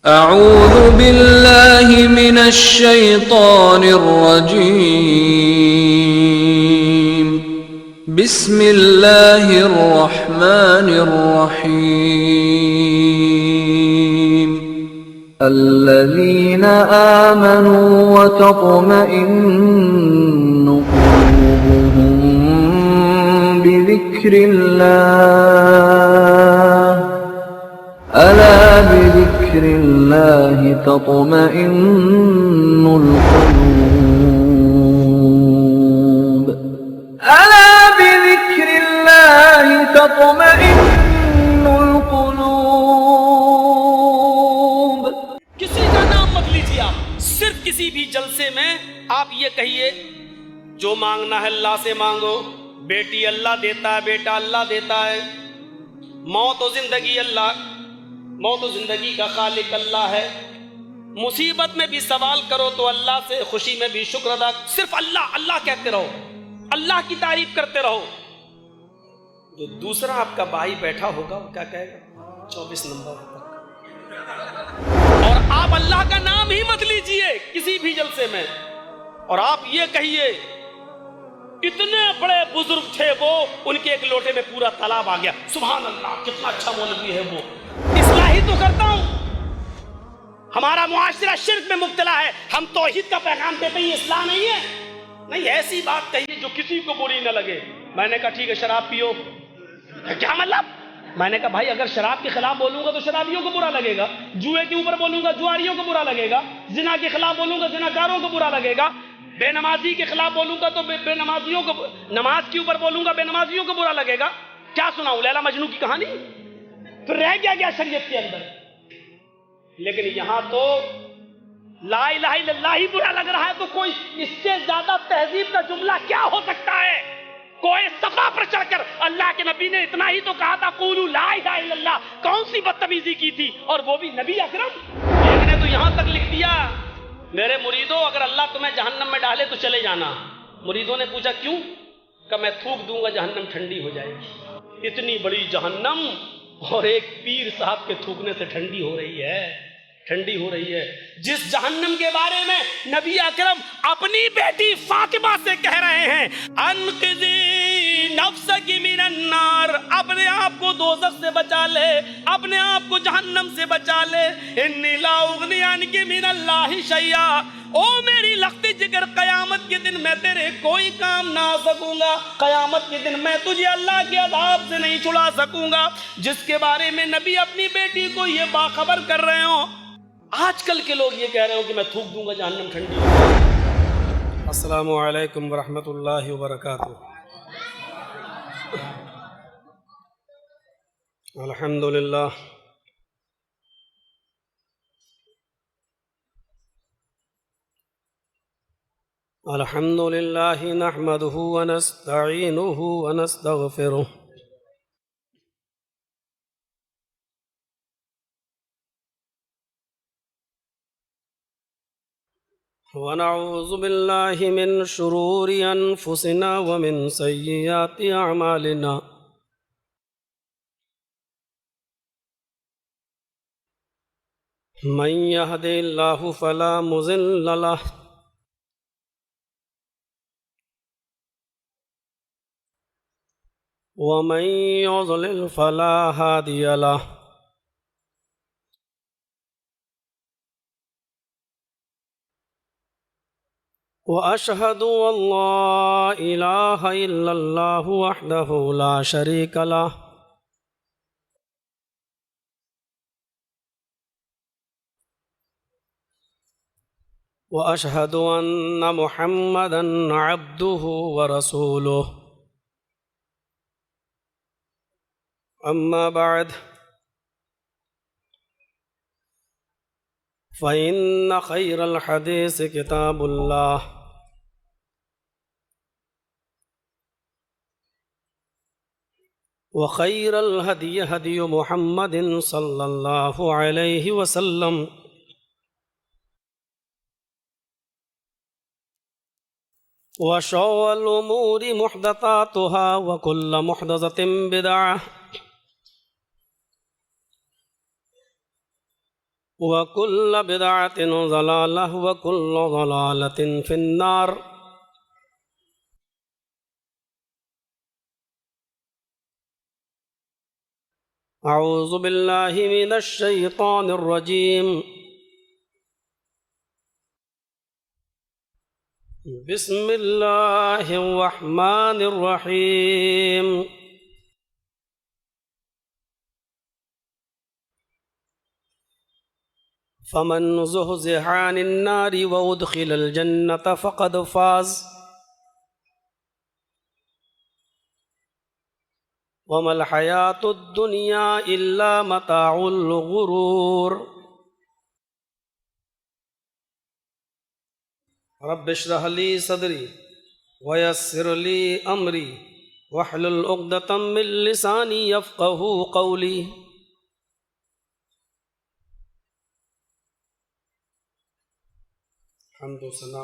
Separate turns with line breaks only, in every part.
أعوذ بالله من الشيطان الرجيم. بسم الله الرحمن الرحيم. الذين آمنوا وتطمئن قلوبهم بذكر الله ألا بذكر الله تطمئن القلوب ألا بذكر الله تطمئن القلوب.
کسی کا نام مت لیجیے آپ، صرف کسی بھی جلسے میں آپ یہ کہیے جو مانگنا ہے اللہ سے مانگو. بیٹی اللہ دیتا ہے، بیٹا اللہ دیتا ہے، موت و زندگی اللہ، موت و زندگی کا خالق اللہ ہے. مصیبت میں بھی سوال کرو تو اللہ سے، خوشی میں بھی شکر ادا، صرف اللہ اللہ کہتے رہو، اللہ کی تعریف کرتے رہو. جو دوسرا آپ کا بھائی بیٹھا ہوگا وہ کیا کہے گا؟ 24 نمبر پر. اور آپ اللہ کا نام ہی مت لیجئے کسی بھی جلسے میں، اور آپ یہ کہیے اتنے بڑے بزرگ تھے وہ، ان کے ایک لوٹے میں پورا تالاب آ گیا، سبحان اللہ کتنا اچھا مولوی ہے وہ. اصلاح ہی تو کرتا ہوں. ہمارا معاشرہ شرک میں مبتلا ہے، ہم توحید کا پیغام دیتے ہیں، اصلاح نہیں ہے. نہیں، ایسی بات کہیے جو کسی کو بری نہ لگے. میں نے کہا ٹھیک ہے شراب پیو. کیا مطلب؟ میں نے کہا بھائی اگر شراب کے خلاف بولوں گا تو شرابیوں کو برا لگے گا، جوئے کے اوپر بولوں گا جواریوں کو برا لگے گا، زنا کے خلاف بولوں گا زناکاروں کو برا لگے گا، بے نمازی کے خلاف بولوں گا تو بے نمازیوں کو، نماز کے اوپر بولوں گا بے نمازیوں کو برا لگے گا. کیا سناؤں، لیلا مجنوں کی کہانی؟ پھر رہ گیا شریعت کے اندر. لیکن یہاں تو لا الہ الا اللہ ہی برا لگ رہا ہے، تو کوئی اس سے زیادہ تہذیب کا جملہ کیا ہو سکتا ہے؟ کوئی صفا پر چڑھ کر، اللہ کے نبی نے اتنا ہی تو کہا تھا قولوا لا الہ الا اللہ، کون سی بدتمیزی کی تھی؟ اور وہ بھی نبی اکرم. ایک نے تو یہاں تک لکھ دیا میرے مریدوں اگر اللہ تمہیں جہنم میں ڈالے تو چلے جانا. مریدوں نے پوچھا کیوں؟ کہ میں تھوک دوں گا جہنم ٹھنڈی ہو جائے گی. اتنی بڑی جہنم اور ایک پیر صاحب کے تھوکنے سے ٹھنڈی ہو رہی ہے، ٹھنڈی ہو رہی ہے. جس جہنم کے بارے میں نبی اکرم اپنی بیٹی فاطمہ سے کہہ رہے ہیں انقذی نفسک من النار، اپنے آپ کو دوزخ سے بچا لے، اپنے آپ کو جہنم سے بچا لے. انی لا اغنی عنک من اللہ شیئا، او میری لختی جگر قیامت کے دن میں تیرے کوئی کام نہ آ سکوں گا، قیامت کے دن میں تجھے اللہ کے عذاب سے نہیں چھڑا سکوں گا. جس کے بارے میں نبی اپنی بیٹی کو یہ باخبر کر رہے ہوں. آج کل کے لوگ یہ کہہ رہے ہوں کہ میں تھوک دوں گا جہنم ٹھنڈی. السلام علیکم ورحمۃ اللہ وبرکاتہ. الحمدللہ الحمدللہ نحمدہ ونستعینہ ونستغفرہ ونعوذ باللہ من شرور انفسنا ومن سیئات اعمالنا. من يهد الله فلا مضل له ومن يضلل فلا هادي له. وأشهد أن لا إله إلا الله وحده لا شريك له وأشهد أن محمدا عبده ورسوله. أما بعد فإن خير الحديث كتاب الله وخير الهدي هدي محمد صلى الله عليه وسلم وشر الأمور محدثاتها وكل محدثة بدعة وكل بدعة ضلالة وكل ضلالة في النار. أعوذ بالله من الشيطان الرجيم. بسم الله الرحمن الرحيم. فمن زحزح عن النار وأدخل الجنة فقد فاز وما الحياة الدنيا إلا متاع الغرور. رب اشرح لي صدري ويسر لي أمري واحلل عقدة من لساني يفقهوا قولي. حمد و ثنا،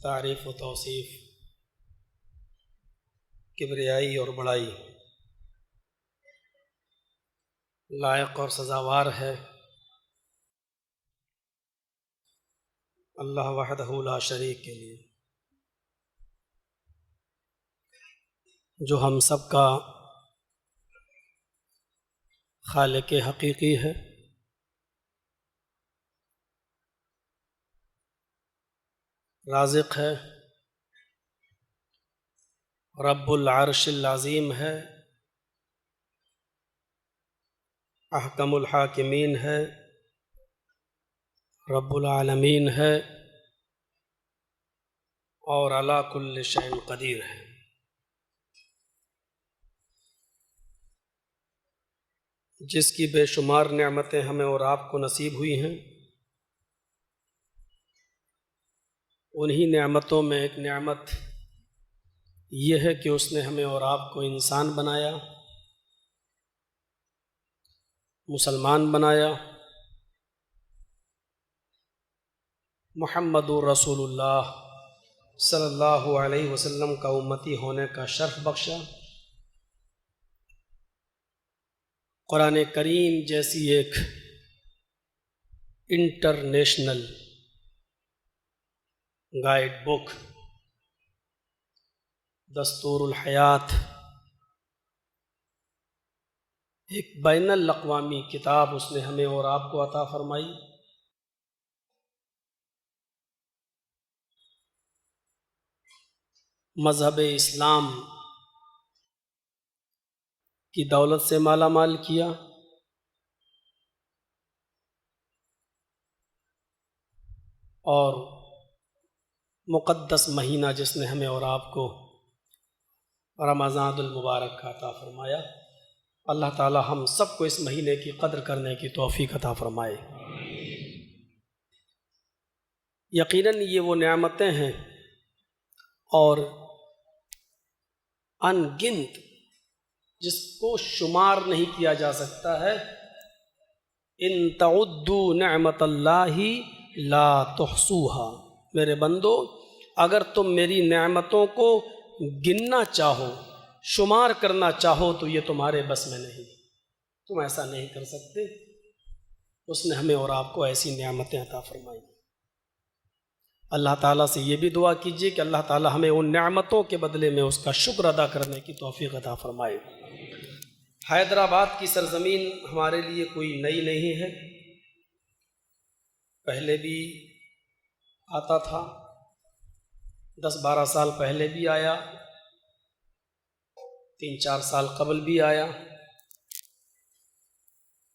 تعریف و توصیف، کبریائی اور بڑائی لائق اور سزاوار ہے اللہ وحدہ لا شریک کے لیے، جو ہم سب کا خالق حقیقی ہے، رازق ہے، رب العرش العظیم ہے، احکم الحاکمین ہے، رب العالمین ہے، اور علی کل شیء قدیر ہے۔ جس کی بے شمار نعمتیں ہمیں اور آپ کو نصیب ہوئی ہیں، انہی نعمتوں میں ایک نعمت یہ ہے کہ اس نے ہمیں اور آپ کو انسان بنایا، مسلمان بنایا، محمد رسول اللہ صلی اللہ علیہ وسلم کا امتی ہونے کا شرف بخشا، قرآن کریم جیسی ایک انٹرنیشنل گائیڈ بک، دستور الحیات، ایک بین الاقوامی کتاب اس نے ہمیں اور آپ کو عطا فرمائی۔ مذہب اسلام کی دولت سے مالا مال کیا، اور مقدس مہینہ جس نے ہمیں اور آپ کو رمضان المبارک کا عطا فرمایا، اللہ تعالی ہم سب کو اس مہینے کی قدر کرنے کی توفیق عطا فرمائے۔ یقیناً یہ وہ نعمتیں ہیں اور ان گنت، جس کو شمار نہیں کیا جا سکتا ہے۔ ان تعدوا نعمت اللہ لا تحصوها، میرے بندو اگر تم میری نعمتوں کو گننا چاہو، شمار کرنا چاہو تو یہ تمہارے بس میں نہیں، تم ایسا نہیں کر سکتے۔ اس نے ہمیں اور آپ کو ایسی نعمتیں عطا فرمائی۔ اللہ تعالیٰ سے یہ بھی دعا کیجیے کہ اللہ تعالیٰ ہمیں ان نعمتوں کے بدلے میں اس کا شکر ادا کرنے کی توفیق عطا فرمائے۔ حیدرآباد کی سرزمین ہمارے لیے کوئی نئی نہیں ہے، پہلے بھی آتا تھا، 10-12 سال پہلے بھی آیا، 3-4 سال قبل بھی آیا۔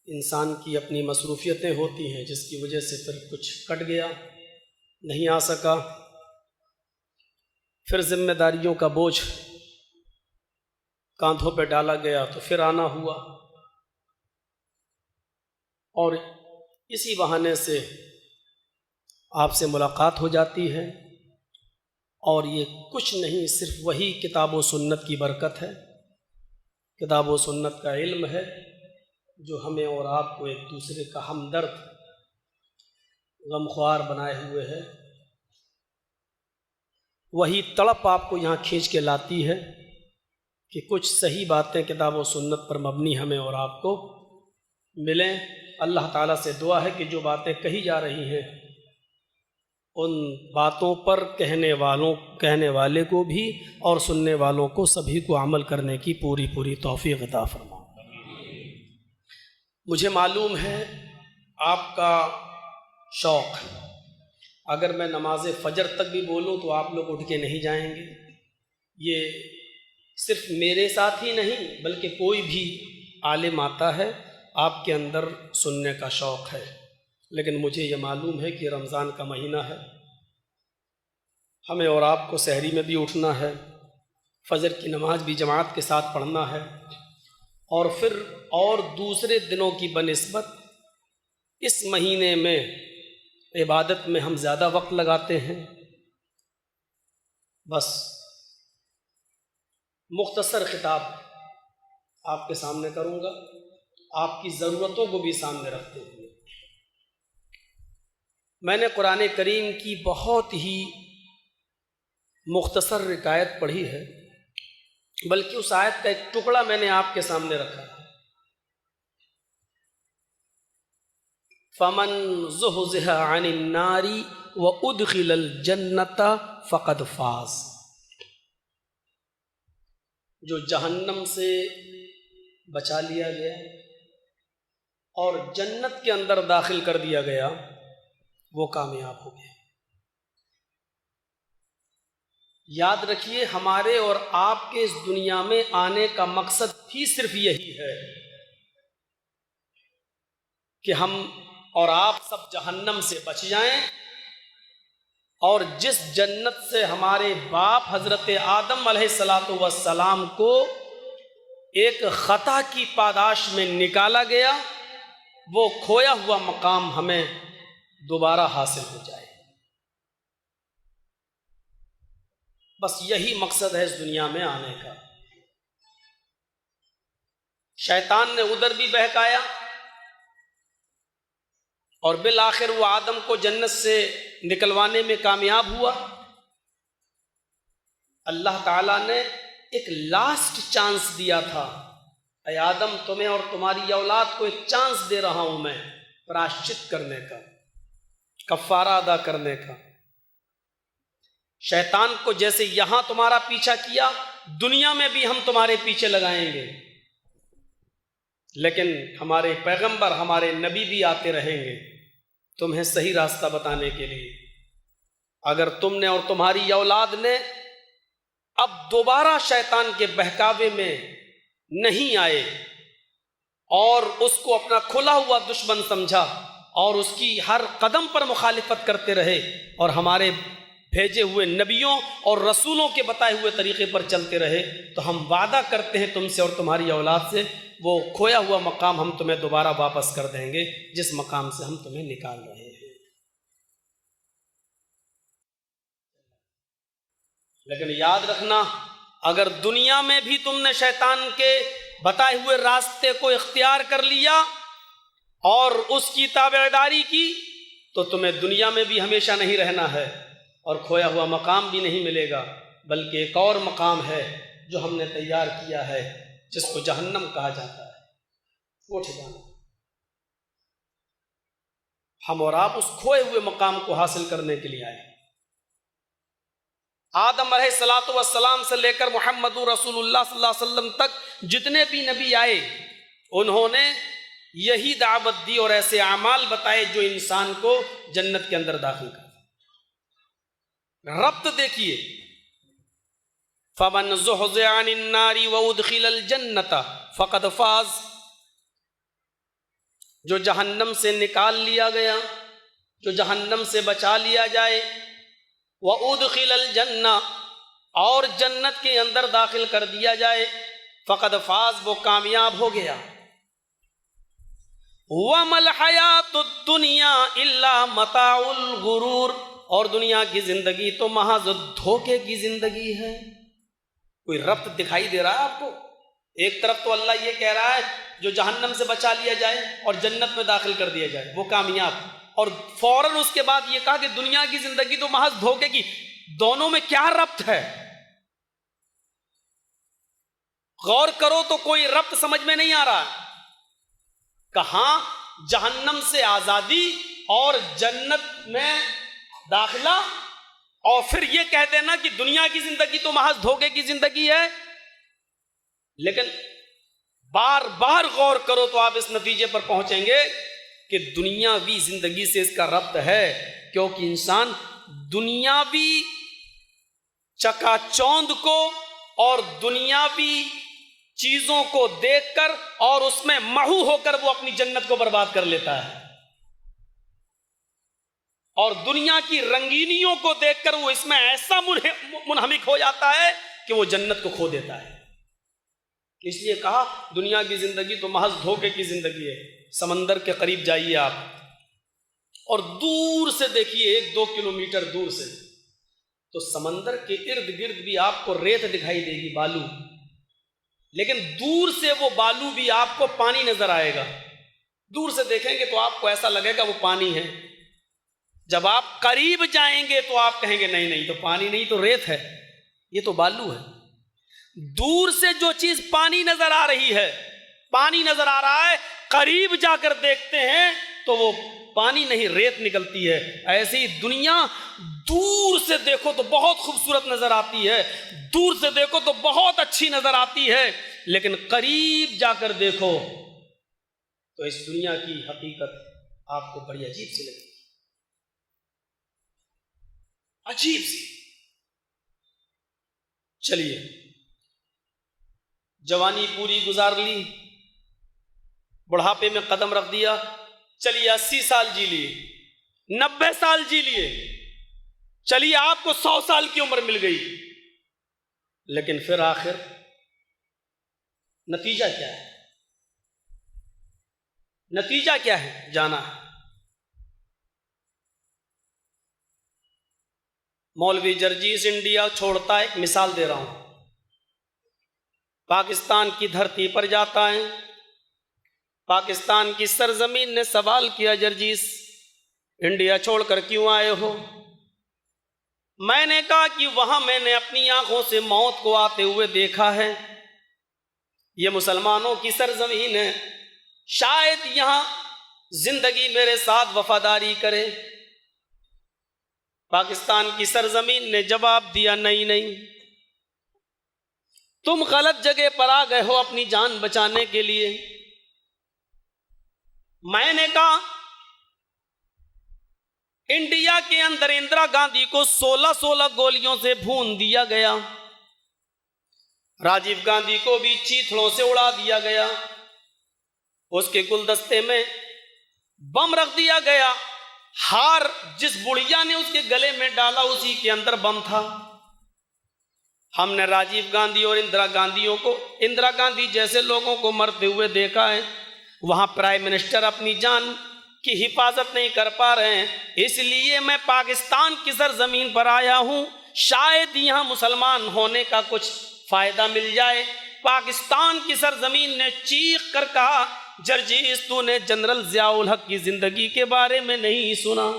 انسان کی اپنی مصروفیتیں ہوتی ہیں جس کی وجہ سے پھر کچھ کٹ گیا، نہیں آ سکا، پھر ذمہ داریوں کا بوجھ کاندھوں پہ ڈالا گیا تو پھر آنا ہوا، اور اسی بہانے سے آپ سے ملاقات ہو جاتی ہے۔ اور یہ کچھ نہیں، صرف وہی کتاب و سنت کی برکت ہے، کتاب و سنت کا علم ہے جو ہمیں اور آپ کو ایک دوسرے کا ہمدرد، غمخوار بنائے ہوئے ہے۔ وہی تڑپ آپ کو یہاں کھینچ کے لاتی ہے کہ کچھ صحیح باتیں کتاب و سنت پر مبنی ہمیں اور آپ کو ملیں. اللہ تعالیٰ سے دعا ہے کہ جو باتیں کہی جا رہی ہیں ان باتوں پر کہنے والے کو بھی اور سننے والوں کو سبھی کو عمل کرنے کی پوری توفیق عطا فرما. مجھے معلوم ہے آپ کا شوق، اگر میں نماز فجر تک بھی بولوں تو آپ لوگ اٹھ کے نہیں جائیں گے. یہ صرف میرے ساتھ ہی نہیں بلکہ کوئی بھی عالم آتا ہے آپ کے اندر سننے کا شوق ہے. لیکن مجھے یہ معلوم ہے کہ رمضان کا مہینہ ہے، ہمیں اور آپ کو سحری میں بھی اٹھنا ہے، فجر کی نماز بھی جماعت کے ساتھ پڑھنا ہے، اور پھر اور دوسرے دنوں کی بنسبت اس مہینے میں عبادت میں ہم زیادہ وقت لگاتے ہیں. بس مختصر خطاب آپ کے سامنے کروں گا، آپ کی ضرورتوں کو بھی سامنے رکھتے ہوئے. میں نے قرآن کریم کی بہت ہی مختصر ایک آیت پڑھی ہے، بلکہ اس آیت کا ایک ٹکڑا میں نے آپ کے سامنے رکھا ہے. فَمَنْ زُحْزِحَ عَنِ النَّارِ وَأُدْخِلَ الْجَنَّةَ فَقَدْ فَازَ. جو جہنم سے بچا لیا گیا اور جنت کے اندر داخل کر دیا گیا وہ کامیاب ہو گیا. یاد رکھیے ہمارے اور آپ کے اس دنیا میں آنے کا مقصد بھی صرف یہی ہے کہ ہم اور آپ سب جہنم سے بچ جائیں، اور جس جنت سے ہمارے باپ حضرت آدم علیہ السلام کو ایک خطا کی پاداش میں نکالا گیا وہ کھویا ہوا مقام ہمیں دوبارہ حاصل ہو جائے. بس یہی مقصد ہے اس دنیا میں آنے کا. شیطان نے ادھر بھی بہکایا اور بالآخر وہ آدم کو جنت سے نکلوانے میں کامیاب ہوا. اللہ تعالیٰ نے ایک لاسٹ چانس دیا تھا، اے آدم تمہیں اور تمہاری اولاد کو ایک چانس دے رہا ہوں میں پراشچت کرنے کا، کفارہ ادا کرنے کا. شیطان کو جیسے یہاں تمہارا پیچھا کیا دنیا میں بھی ہم تمہارے پیچھے لگائیں گے، لیکن ہمارے پیغمبر ہمارے نبی بھی آتے رہیں گے تمہیں صحیح راستہ بتانے کے لیے. اگر تم نے اور تمہاری اولاد نے اب دوبارہ شیطان کے بہکاوے میں نہیں آئے اور اس کو اپنا کھلا ہوا دشمن سمجھا اور اس کی ہر قدم پر مخالفت کرتے رہے اور ہمارے بھیجے ہوئے نبیوں اور رسولوں کے بتائے ہوئے طریقے پر چلتے رہے، تو ہم وعدہ کرتے ہیں تم سے اور تمہاری اولاد سے وہ کھویا ہوا مقام ہم تمہیں دوبارہ واپس کر دیں گے جس مقام سے ہم تمہیں نکال رہے ہیں. لیکن یاد رکھنا اگر دنیا میں بھی تم نے شیطان کے بتائے ہوئے راستے کو اختیار کر لیا اور اس کی تابعداری کی تو تمہیں دنیا میں بھی ہمیشہ نہیں رہنا ہے اور کھویا ہوا مقام بھی نہیں ملے گا، بلکہ ایک اور مقام ہے جو ہم نے تیار کیا ہے جس کو جہنم کہا جاتا ہے، وہ ٹھکانا. ہم اور آپ اس کھوئے ہوئے مقام کو حاصل کرنے کے لیے آئے. آدم علیہ السلام سے لے کر محمد رسول اللہ صلی اللہ علیہ وسلم تک جتنے بھی نبی آئے انہوں نے یہی دعوت دی اور ایسے اعمال بتائے جو انسان کو جنت کے اندر داخل کرتے. ربط دیکھیے، فَمَنْ زُحْزِحَ عَنِ النَّارِ وَأُدْخِلَ الْجَنَّةَ فَقَدْ فَازَ. جو جہنم سے نکال لیا گیا، جو جہنم سے بچا لیا جائے، وَأُدْخِلَ الْجَنَّةَ اور جنت کے اندر داخل کر دیا جائے، فَقَدْ فَازَ وہ کامیاب ہو گیا. وَمَا الْحَيَاةُ الدُّنْيَا إِلَّا مَتَاعُ الْغُرُورِ اور دنیا کی زندگی تو محض دھوکے کی زندگی ہے. کوئی ربط دکھائی دے رہا ہے آپ کو؟ ایک طرف تو اللہ یہ کہہ رہا ہے جو جہنم سے بچا لیا جائے اور جنت میں داخل کر دیا جائے وہ کامیاب، اور فوراً اس کے بعد یہ کہا کہ دنیا کی زندگی تو محض دھوکے کی. دونوں میں کیا ربط ہے؟ غور کرو تو کوئی ربط سمجھ میں نہیں آ رہا. کہاں جہنم سے آزادی اور جنت میں داخلہ، اور پھر یہ کہہ دینا کہ دنیا کی زندگی تو محض دھوکے کی زندگی ہے. لیکن بار بار غور کرو تو آپ اس نتیجے پر پہنچیں گے کہ دنیاوی زندگی سے اس کا ربط ہے، کیونکہ انسان دنیاوی چکا چوند کو اور دنیاوی چیزوں کو دیکھ کر اور اس میں محو ہو کر وہ اپنی جنت کو برباد کر لیتا ہے، اور دنیا کی رنگینیوں کو دیکھ کر وہ اس میں ایسا منہمک ہو جاتا ہے کہ وہ جنت کو کھو دیتا ہے. اس لیے کہا دنیا کی زندگی تو محض دھوکے کی زندگی ہے. سمندر کے قریب جائیے آپ اور دور سے دیکھیے 1-2 کلومیٹر دور سے، تو سمندر کے ارد گرد بھی آپ کو ریت دکھائی دے گی، بالو، لیکن دور سے وہ بالو بھی آپ کو پانی نظر آئے گا. دور سے دیکھیں گے تو آپ کو ایسا لگے گا وہ پانی ہے. جب آپ قریب جائیں گے تو آپ کہیں گے نہیں نہیں تو پانی نہیں، تو ریت ہے، یہ تو بالو ہے. دور سے جو چیز پانی نظر آ رہی ہے، پانی نظر آ رہا ہے، قریب جا کر دیکھتے ہیں تو وہ پانی نہیں، ریت نکلتی ہے. ایسی ہی دنیا دور سے دیکھو تو بہت خوبصورت نظر آتی ہے، دور سے دیکھو تو بہت اچھی نظر آتی ہے، لیکن قریب جا کر دیکھو تو اس دنیا کی حقیقت آپ کو بڑی عجیب سی لگے، عجیب سی. چلیے جوانی پوری گزار لی، بڑھاپے میں قدم رکھ دیا، چلیے 80 سال جی لیے، 90 سال جی لیے، چلیے آپ کو 100 سال کی عمر مل گئی، لیکن پھر آخر نتیجہ کیا ہے؟ نتیجہ کیا ہے؟ جانا ہے. مولوی جرجیس انڈیا چھوڑتا ہے، ایک مثال دے رہا ہوں، پاکستان کی دھرتی پر جاتا ہے. پاکستان کی سرزمین نے سوال کیا، جرجیس انڈیا چھوڑ کر کیوں آئے ہو؟ میں نے کہا کہ وہاں میں نے اپنی آنکھوں سے موت کو آتے ہوئے دیکھا ہے. یہ مسلمانوں کی سرزمین ہے، شاید یہاں زندگی میرے ساتھ وفاداری کرے. پاکستان کی سرزمین نے جواب دیا، نہیں نہیں، تم غلط جگہ پر آ گئے ہو اپنی جان بچانے کے لیے. میں نے کہا انڈیا کے اندر اندرا گاندھی کو 16 گولیوں سے بھون دیا گیا، راجیو گاندھی کو بھی چیتھڑوں سے اڑا دیا گیا، اس کے گلدستے میں بم رکھ دیا گیا، ہار جس بڑھیا نے اس کے گلے میں ڈالا اسی کے اندر بم تھا. ہم نے راجیو گاندھی اور اندرا گاندھی جیسے لوگوں کو مرتے ہوئے دیکھا ہے. وہاں پرائم منسٹر اپنی جان کی حفاظت نہیں کر پا رہے ہیں، اس لیے میں پاکستان کی سرزمین پر آیا ہوں، شاید یہاں مسلمان ہونے کا کچھ فائدہ مل جائے. پاکستان کی سرزمین نے چیخ کر کہا، جرجیس تو نے جنرل ضیاء الحق کی زندگی کے بارے میں نہیں سنا،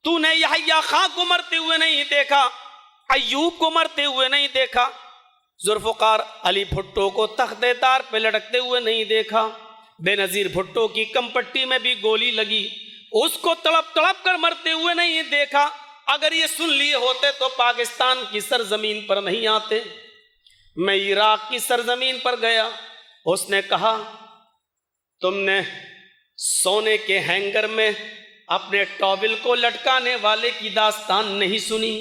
تو نے یحییٰ خان کو مرتے ہوئے نہیں دیکھا، ایوب کو مرتے ہوئے نہیں دیکھا، ذوالفقار علی بھٹو کو تختے تار پہ لٹکتے ہوئے نہیں دیکھا، بے نظیر بھٹو کی کمپٹی میں بھی گولی لگی، اس کو تڑپ تڑپ کر مرتے ہوئے نہیں دیکھا. اگر یہ سن لیے ہوتے تو پاکستان کی سرزمین پر نہیں آتے. میں عراق کی سرزمین پر گیا، اس نے کہا تم نے سونے کے ہینگر میں اپنے ٹاول کو لٹکانے والے کی داستان نہیں سنی؟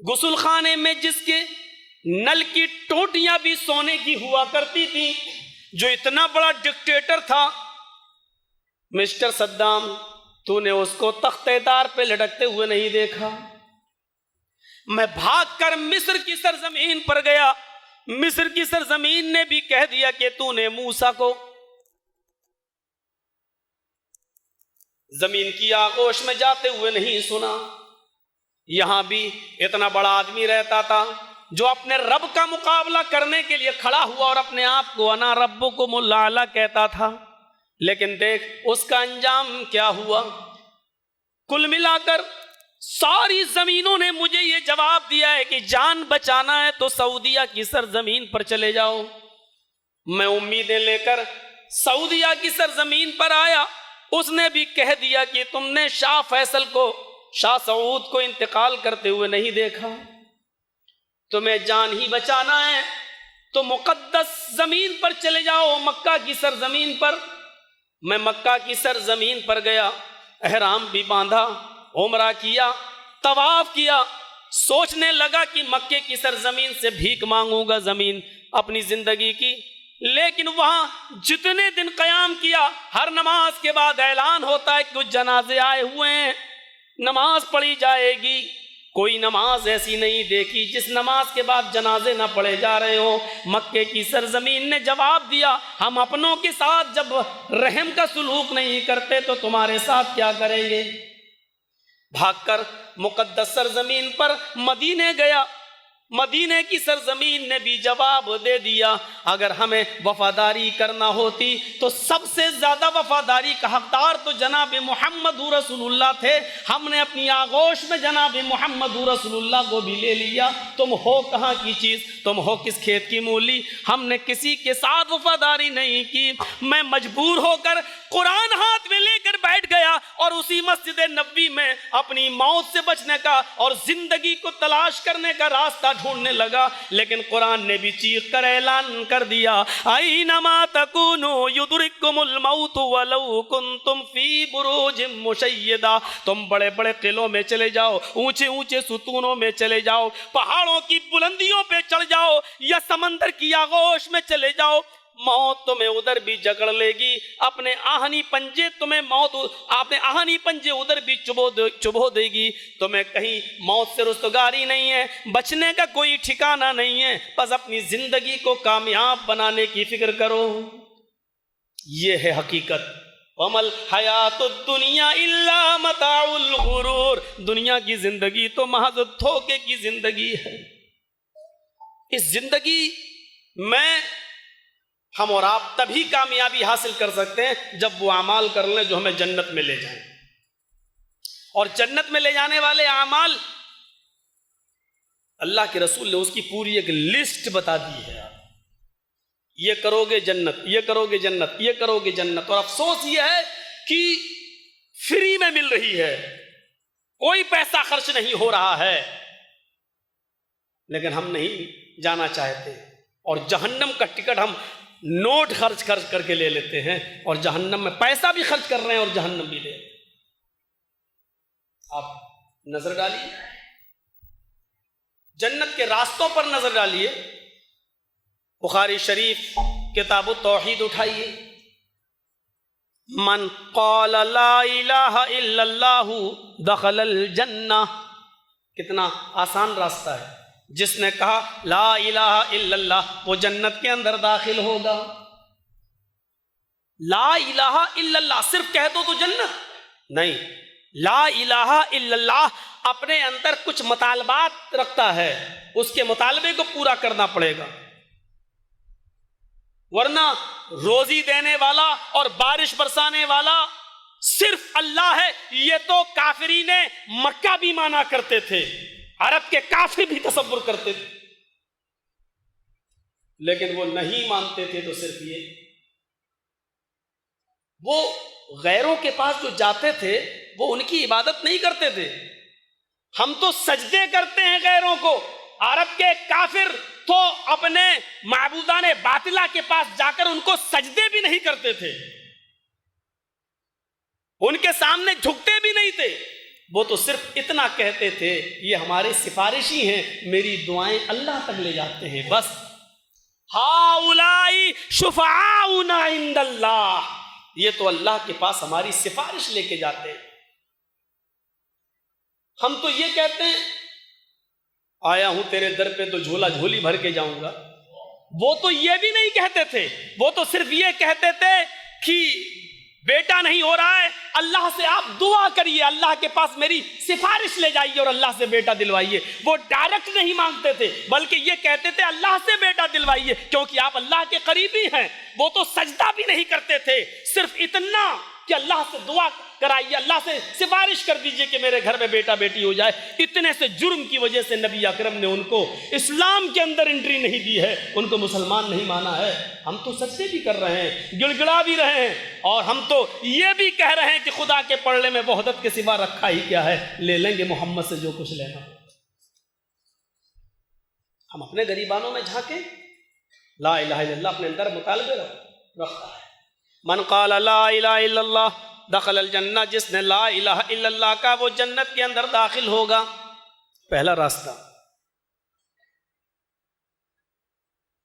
غسل خانے میں جس کے نل کی ٹوٹیاں بھی سونے کی ہوا کرتی تھی، جو اتنا بڑا ڈکٹیٹر تھا مسٹر صدام، تو نے اس کو تختے دار پہ لٹکتے ہوئے نہیں دیکھا. میں بھاگ کر مصر کی سرزمین پر گیا، مصر کی سرزمین نے بھی کہہ دیا کہ تو نے موسیٰ کو زمین کی آغوش میں جاتے ہوئے نہیں سنا. یہاں بھی اتنا بڑا آدمی رہتا تھا جو اپنے رب کا مقابلہ کرنے کے لیے کھڑا ہوا اور اپنے آپ کو انا ربکم الاعلی کہتا تھا، لیکن دیکھ اس کا انجام کیا ہوا. کل ملا کر ساری زمینوں نے مجھے یہ جواب دیا ہے کہ جان بچانا ہے تو سعودیہ کی سرزمین پر چلے جاؤ. میں امیدیں لے کر سعودیہ کی سرزمین پر آیا، اس نے بھی کہہ دیا کہ تم نے شاہ فیصل کو، شاہ سعود کو انتقال کرتے ہوئے نہیں دیکھا، تمہیں جان ہی بچانا ہے تو مقدس زمین پر چلے جاؤ، مکہ کی سرزمین پر۔ میں مکہ کی سرزمین پر گیا، احرام بھی باندھا، عمرہ کیا، طواف کیا، سوچنے لگا کہ مکے کی سرزمین سے بھیک مانگوں گا زمین اپنی زندگی کی، لیکن وہاں جتنے دن قیام کیا، ہر نماز کے بعد اعلان ہوتا ہے کہ کچھ جنازے آئے ہوئے ہیں، نماز پڑھی جائے گی۔ کوئی نماز ایسی نہیں دیکھی جس نماز کے بعد جنازے نہ پڑھے جا رہے ہوں۔ مکے کی سرزمین نے جواب دیا، ہم اپنوں کے ساتھ جب رحم کا سلوک نہیں کرتے تو تمہارے ساتھ کیا کریں گے؟ بھاگ کر مقدس سرزمین پر مدینے گیا، مدینے کی سرزمین نے بھی جواب دے دیا، اگر ہمیں وفاداری کرنا ہوتی تو سب سے زیادہ وفاداری کا حقدار تو جناب محمد رسول اللہ تھے، ہم نے اپنی آغوش میں جناب محمد رسول اللہ کو بھی لے لیا۔ تم ہو کہاں کی چیز، تم ہو کس کھیت کی مولی؟ ہم نے کسی کے ساتھ وفاداری نہیں کی۔ میں مجبور ہو کر قرآن ہاتھ میں لے کر بیٹھ گیا اور اسی مسجد نبوی میں اپنی موت سے بچنے کا اور زندگی کو تلاش کرنے کا راستہ ڈھونڈنے لگا، لیکن قرآن نے بھی چیخ کر اعلان کر دیا، اینما تکونوا یدرککم الموت ولو کنتم فی بروج مشیدہ۔ تم بڑے بڑے قلعوں میں چلے جاؤ، اونچے اونچے ستونوں میں چلے جاؤ، پہاڑوں کی بلندیوں پہ چڑھ جاؤ یا سمندر کی آغوش میں چلے جاؤ، موت تمہیں ادھر بھی جکڑ لے گی، اپنے آہنی پنجے تمہیں موت، اپنے آہنی پنجے ادھر بھی چبھو دے گی، تمہیں کہیں موت سے رستگاری نہیں ہے، بچنے کا کوئی ٹھکانہ نہیں ہے، بس اپنی زندگی کو کامیاب بنانے کی فکر کرو۔ یہ ہے حقیقت۔ وَمَا الْحَيَاةُ الدُّنْيَا إِلَّا مَتَاعُ الْغُرُورِ، دنیا کی زندگی تو محض دھوکے کی زندگی ہے۔ اس زندگی میں ہم اور آپ تبھی کامیابی حاصل کر سکتے ہیں جب وہ اعمال کر لیں جو ہمیں جنت میں لے جائیں، اور جنت میں لے جانے والے اعمال اللہ کے رسول نے اس کی پوری ایک لسٹ بتا دی ہے۔ یہ کرو گے جنت، یہ کرو گے جنت، یہ کرو گے جنت، اور افسوس یہ ہے کہ فری میں مل رہی ہے، کوئی پیسہ خرچ نہیں ہو رہا ہے، لیکن ہم نہیں جانا چاہتے، اور جہنم کا ٹکٹ ہم نوٹ خرچ کر کے لے لیتے ہیں، اور جہنم میں پیسہ بھی خرچ کر رہے ہیں اور جہنم بھی لے۔ آپ نظر ڈالیے، جنت کے راستوں پر نظر ڈالیے، بخاری شریف کتاب التوحید اٹھائیے، من قال لا الہ الا اللہ دخل الجنہ، کتنا آسان راستہ ہے، جس نے کہا لا الہ الا اللہ وہ جنت کے اندر داخل ہوگا۔ لا الہ الا اللہ صرف کہہ دو تو جنت نہیں، لا الہ الا اللہ اپنے اندر کچھ مطالبات رکھتا ہے، اس کے مطالبے کو پورا کرنا پڑے گا، ورنہ روزی دینے والا اور بارش برسانے والا صرف اللہ ہے، یہ تو کافرین مکہ بھی مانا کرتے تھے، عرب کے کافر بھی تصور کرتے تھے، لیکن وہ نہیں مانتے تھے تو صرف یہ، وہ غیروں کے پاس جو جاتے تھے وہ ان کی عبادت نہیں کرتے تھے، ہم تو سجدے کرتے ہیں غیروں کو، عرب کے کافر تو اپنے معبودان باطلہ کے پاس جا کر ان کو سجدے بھی نہیں کرتے تھے، ان کے سامنے جھکتے بھی نہیں تھے، وہ تو صرف اتنا کہتے تھے یہ ہمارے سفارشی ہیں، میری دعائیں اللہ تک لے جاتے ہیں، بس ہؤلاء شفعاؤنا عند اللہ، یہ تو اللہ کے پاس ہماری سفارش لے کے جاتے ہیں۔ ہم تو یہ کہتے ہیں آیا ہوں تیرے در پہ تو جھولا جھولی بھر کے جاؤں گا، وہ تو یہ بھی نہیں کہتے تھے، وہ تو صرف یہ کہتے تھے کہ بیٹا نہیں ہو رہا ہے، اللہ سے آپ دعا کریے، اللہ کے پاس میری سفارش لے جائیے اور اللہ سے بیٹا دلوائیے۔ وہ ڈائریکٹ نہیں مانگتے تھے بلکہ یہ کہتے تھے اللہ سے بیٹا دلوائیے کیونکہ آپ اللہ کے قریبی ہیں۔ وہ تو سجدہ بھی نہیں کرتے تھے، صرف اتنا کہ اللہ سے دعا کرائیے، اللہ سے سفارش کر دیجئے کہ میرے گھر میں بیٹا بیٹی ہو جائے. اتنے سے جرم کی وجہ سے نبی اکرم نے ان کو اسلام کے اندر انٹری نہیں دی ہے، ان کو مسلمان نہیں مانا ہے. ہم تو سجدے بھی کر رہے ہیں، گڑ گڑا بھی رہے ہیں، اور ہم تو یہ بھی کہہ رہے ہیں کہ خدا کے پڑھنے میں وحدت کے سوا رکھا ہی کیا ہے، لے لیں گے محمد سے جو کچھ لینا. ہم اپنے غریبانوں میں جھانکیں، لا الہ الا اللہ اپنے اندر مطالبے رکھتا ہے. من قال لا الہ الا اللہ دخل الجنہ، جس نے لا الہ الا اللہ کا وہ جنت کے اندر داخل ہوگا. پہلا راستہ.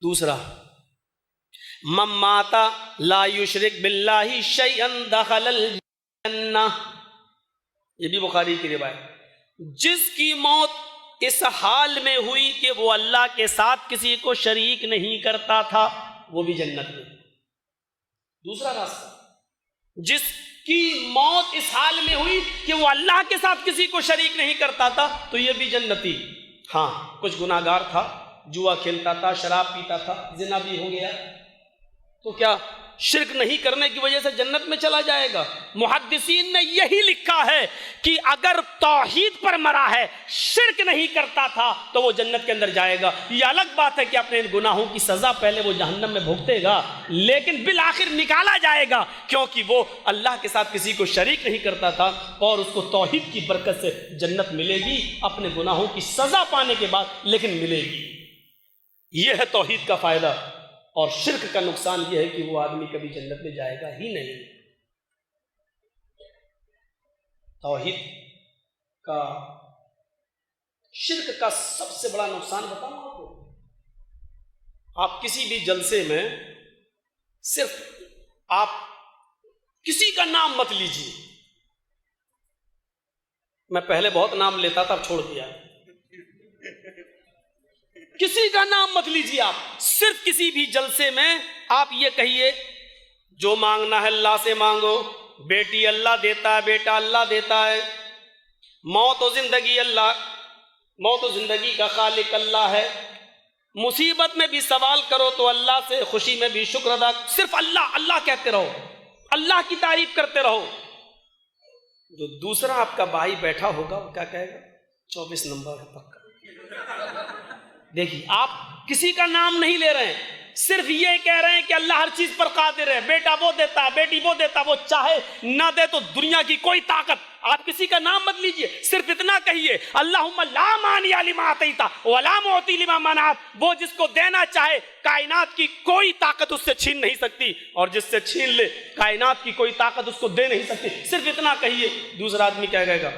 دوسرا، من مات لا یشرک باللہ شیئا دخل الجنہ، یہ بھی بخاری کی روایت. جس کی موت اس حال میں ہوئی کہ وہ اللہ کے ساتھ کسی کو شریک نہیں کرتا تھا، وہ بھی جنت میں. دوسرا راستہ، جس کی موت اس حال میں ہوئی کہ وہ اللہ کے ساتھ کسی کو شریک نہیں کرتا تھا تو یہ بھی جنتی. ہاں کچھ گناہگار تھا، جوا کھیلتا تھا، شراب پیتا تھا، زنا بھی ہو گیا، تو کیا شرک نہیں کرنے کی وجہ سے جنت میں چلا جائے گا؟ محدثین نے یہی لکھا ہے کہ اگر توحید پر مرا ہے، شرک نہیں کرتا تھا تو وہ جنت کے اندر جائے گا. یہ الگ بات ہے کہ اپنے ان گناہوں کی سزا پہلے وہ جہنم میں بھگتے گا، لیکن بالآخر نکالا جائے گا، کیونکہ وہ اللہ کے ساتھ کسی کو شریک نہیں کرتا تھا، اور اس کو توحید کی برکت سے جنت ملے گی اپنے گناہوں کی سزا پانے کے بعد، لیکن ملے گی. یہ ہے توحید کا فائدہ. اور شرک کا نقصان یہ ہے کہ وہ آدمی کبھی جنت میں جائے گا ہی نہیں. توحید کا، شرک کا سب سے بڑا نقصان بتاؤں آپ کو. آپ کسی بھی جلسے میں صرف آپ کسی کا نام مت لیجیے. میں پہلے بہت نام لیتا تھا، اب چھوڑ دیا. کسی کا نام مت لیجیے. آپ صرف کسی بھی جلسے میں آپ یہ کہیے جو مانگنا ہے اللہ سے مانگو، بیٹی اللہ دیتا ہے، بیٹا اللہ دیتا ہے، موت و زندگی اللہ، موت و زندگی کا خالق اللہ ہے، مصیبت میں بھی سوال کرو تو اللہ سے، خوشی میں بھی شکر ادا، صرف اللہ اللہ کہتے رہو، اللہ کی تعریف کرتے رہو. جو دوسرا آپ کا بھائی بیٹھا ہوگا وہ کیا کہے گا؟ 24 نمبر ہے پکا. دیکھیے آپ کسی کا نام نہیں لے رہے ہیں، صرف یہ کہہ رہے ہیں کہ اللہ ہر چیز پر قادر ہے، بیٹا وہ دیتا ہے، بیٹی وہ دیتا ہے، وہ چاہے نہ دے تو دنیا کی کوئی طاقت. آپ کسی کا نام مت لیجئے، صرف اتنا کہیے اللہم لا مانع لما اعطیت ولا معطی لما منعت. وہ جس کو دینا چاہے کائنات کی کوئی طاقت اس سے چھین نہیں سکتی، اور جس سے چھین لے کائنات کی کوئی طاقت اس کو دے نہیں سکتی. صرف اتنا کہیے. دوسرا آدمی کیا کہے گا؟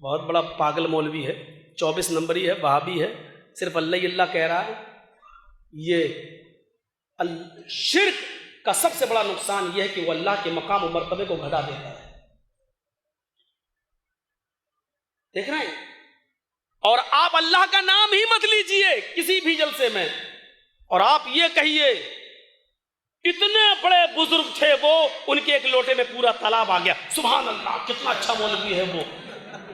بہت بڑا پاگل مولوی ہے، 24 نمبری ہے، وہابی ہے، صرف اللہ ہی اللہ کہہ رہا ہے. یہ شرک کا سب سے بڑا نقصان یہ ہے کہ وہ اللہ کے مقام و مرتبے کو گھٹا دیتا ہے. دیکھ رہے ہیں؟ اور آپ اللہ کا نام ہی مت لیجئے کسی بھی جلسے میں، اور آپ یہ کہیے اتنے بڑے بزرگ تھے وہ، ان کے ایک لوٹے میں پورا تالاب آ گیا، سبحان اللہ کتنا اچھا مولوی ہے وہ.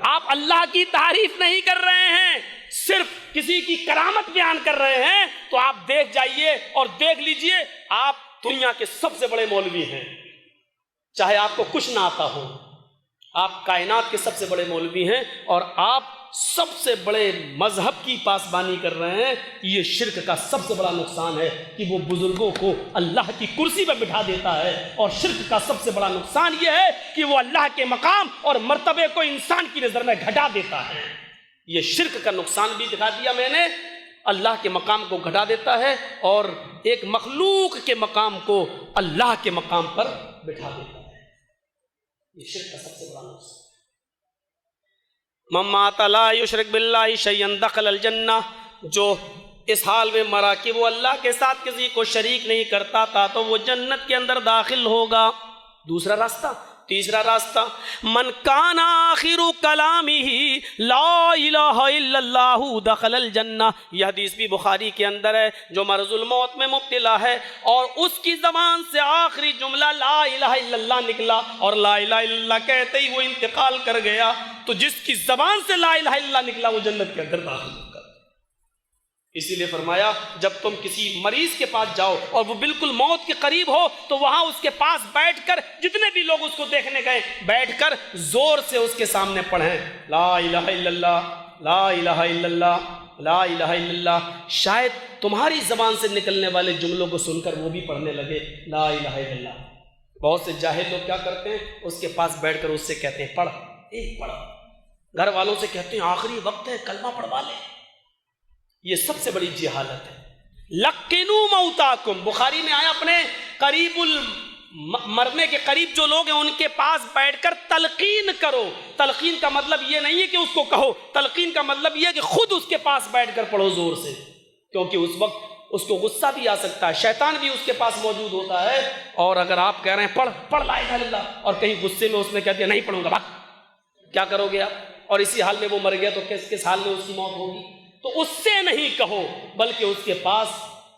آپ اللہ کی تعریف نہیں کر رہے ہیں، صرف کسی کی کرامت بیان کر رہے ہیں. تو آپ دیکھ جائیے اور دیکھ لیجئے آپ دنیا کے سب سے بڑے مولوی ہیں، چاہے آپ کو کچھ نہ آتا ہو. آپ کائنات کے سب سے بڑے مولوی ہیں، اور آپ سب سے بڑے مذہب کی پاسبانی کر رہے ہیں. یہ شرک کا سب سے بڑا نقصان ہے کہ وہ بزرگوں کو اللہ کی کرسی پہ بٹھا دیتا ہے، اور شرک کا سب سے بڑا نقصان یہ ہے کہ وہ اللہ کے مقام اور مرتبے کو انسان کی نظر میں گھٹا دیتا ہے. یہ شرک کا نقصان بھی دکھا دیا میں نے، اللہ کے مقام کو گھٹا دیتا ہے اور ایک مخلوق کے مقام کو اللہ کے مقام پر بٹھا دیتا ہے. یہ شرک کا سب سے بڑا نقصان. من مات لا یشرک باللہ شیئا دخل الجنہ، جو اس حال میں مرا کہ وہ اللہ کے ساتھ کسی کو شریک نہیں کرتا تھا تو وہ جنت کے اندر داخل ہوگا. دوسرا راستہ. تیسرا راستہ، من کان آخر کلامہ لا الہ الا اللہ دخل الجنہ. یہ حدیث بھی بخاری کے اندر ہے. جو مرض الموت میں مبتلا ہے اور اس کی زبان سے آخری جملہ لا الہ الا اللہ نکلا اور لا الہ الا اللہ کہتے ہی وہ انتقال کر گیا، تو جس کی زبان سے لا الہ الا اللہ نکلا وہ جنت کے اندر داخل ہوگا. اسی لیے فرمایا جب تم کسی مریض کے پاس جاؤ اور وہ بالکل موت کے قریب ہو تو وہاں اس کے پاس بیٹھ کر جتنے بھی لوگ اس کو دیکھنے گئے بیٹھ کر زور سے اس کے سامنے پڑھیں لا الہ الا اللہ لا الہ الا اللہ لا الہ الا اللہ. شاید تمہاری زبان سے نکلنے والے جملوں کو سن کر وہ بھی پڑھنے لگے لا الہ الا اللہ. بہت سے جاہل لوگ کیا کرتے ہیں اس کے پاس بیٹھ کر اس سے کہتے ہیں پڑھ پڑھ. گھر والوں سے کہتے ہیں آخری وقت ہے کلمہ پڑھوا لے. یہ سب سے بڑی جہالت ہے. لقنوا موتاکم، بخاری میں آیا اپنے قریب مرنے کے قریب جو لوگ ہیں ان کے پاس بیٹھ کر تلقین کرو. تلقین کا مطلب یہ نہیں ہے کہ اس کو کہو، تلقین کا مطلب یہ ہے کہ خود اس کے پاس بیٹھ کر پڑھو زور سے، کیونکہ اس وقت اس کو غصہ بھی آ سکتا ہے، شیطان بھی اس کے پاس موجود ہوتا ہے. اور اگر آپ کہہ رہے ہیں پڑھ لا الہ الا اللہ اور کہیں غصے میں اس نے کہہ دیا نہیں پڑھوں گا، بھاگ، کیا کرو گے آپ؟ اور اسی حال میں وہ مر گیا تو کس حال میں اس کی موت ہوگی؟ تو اس سے نہیں کہو بلکہ اس کے پاس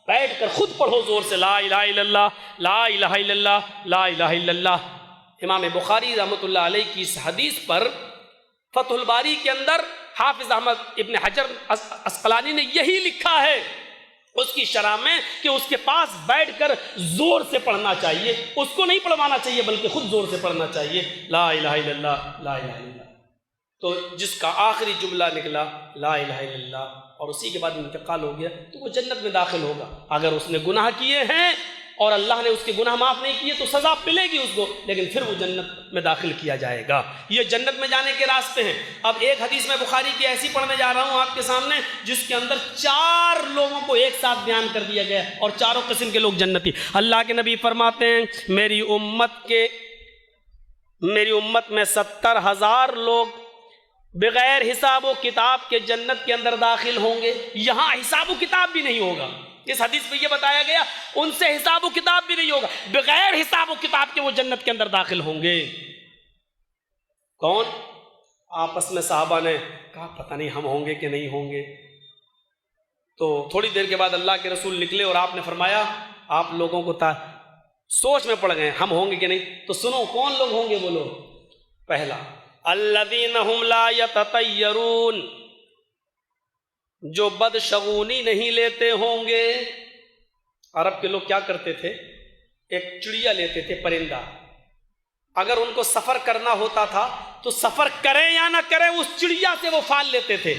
بیٹھ کر خود پڑھو زور سے لا الہ الا اللہ لا الہ الا اللہ لا الہ الا اللہ. امام بخاری رحمۃ اللہ علیہ کی اس حدیث پر فتح الباری کے اندر حافظ احمد ابن حجر عسقلانی نے یہی لکھا ہے اس کی شرح میں کہ اس کے پاس بیٹھ کر زور سے پڑھنا چاہیے، اس کو نہیں پڑھوانا چاہیے بلکہ خود زور سے پڑھنا چاہیے لا الہ الا اللہ لا الہ الا اللہ. تو جس کا آخری جملہ نکلا لا الہ الا اللہ اور اسی کے بعد انتقال ہو گیا تو وہ جنت میں داخل ہوگا. اگر اس نے گناہ کیے ہیں اور اللہ نے اس کے گناہ معاف نہیں کیے تو سزا ملے گی اس کو، لیکن پھر وہ جنت میں داخل کیا جائے گا. یہ جنت میں جانے کے راستے ہیں. اب ایک حدیث میں بخاری کی ایسی پڑھنے جا رہا ہوں آپ کے سامنے جس کے اندر 4 لوگوں کو ایک ساتھ بیان کر دیا گیا اور چاروں قسم کے لوگ جنتی. اللہ کے نبی فرماتے ہیں میری امت میں 70,000 لوگ بغیر حساب و کتاب کے جنت کے اندر داخل ہوں گے. یہاں حساب و کتاب بھی نہیں ہوگا. اس حدیث میں یہ بتایا گیا ان سے حساب و کتاب بھی نہیں ہوگا، بغیر حساب و کتاب کے وہ جنت کے اندر داخل ہوں گے. کون؟ آپس میں صحابہ نے کہا پتہ نہیں ہم ہوں گے کہ نہیں ہوں گے. تو تھوڑی دیر کے بعد اللہ کے رسول نکلے اور آپ نے فرمایا آپ لوگوں کو سوچ میں پڑ گئے ہم ہوں گے کہ نہیں. تو سنو کون لوگ ہوں گے وہ لوگ. پہلا الذین ہم لا یتطیرون، جو بدشگونی نہیں لیتے ہوں گے. عرب کے لوگ کیا کرتے تھے؟ ایک چڑیا لیتے تھے، پرندہ. اگر ان کو سفر کرنا ہوتا تھا تو سفر کریں یا نہ کریں اس چڑیا سے وہ فال لیتے تھے،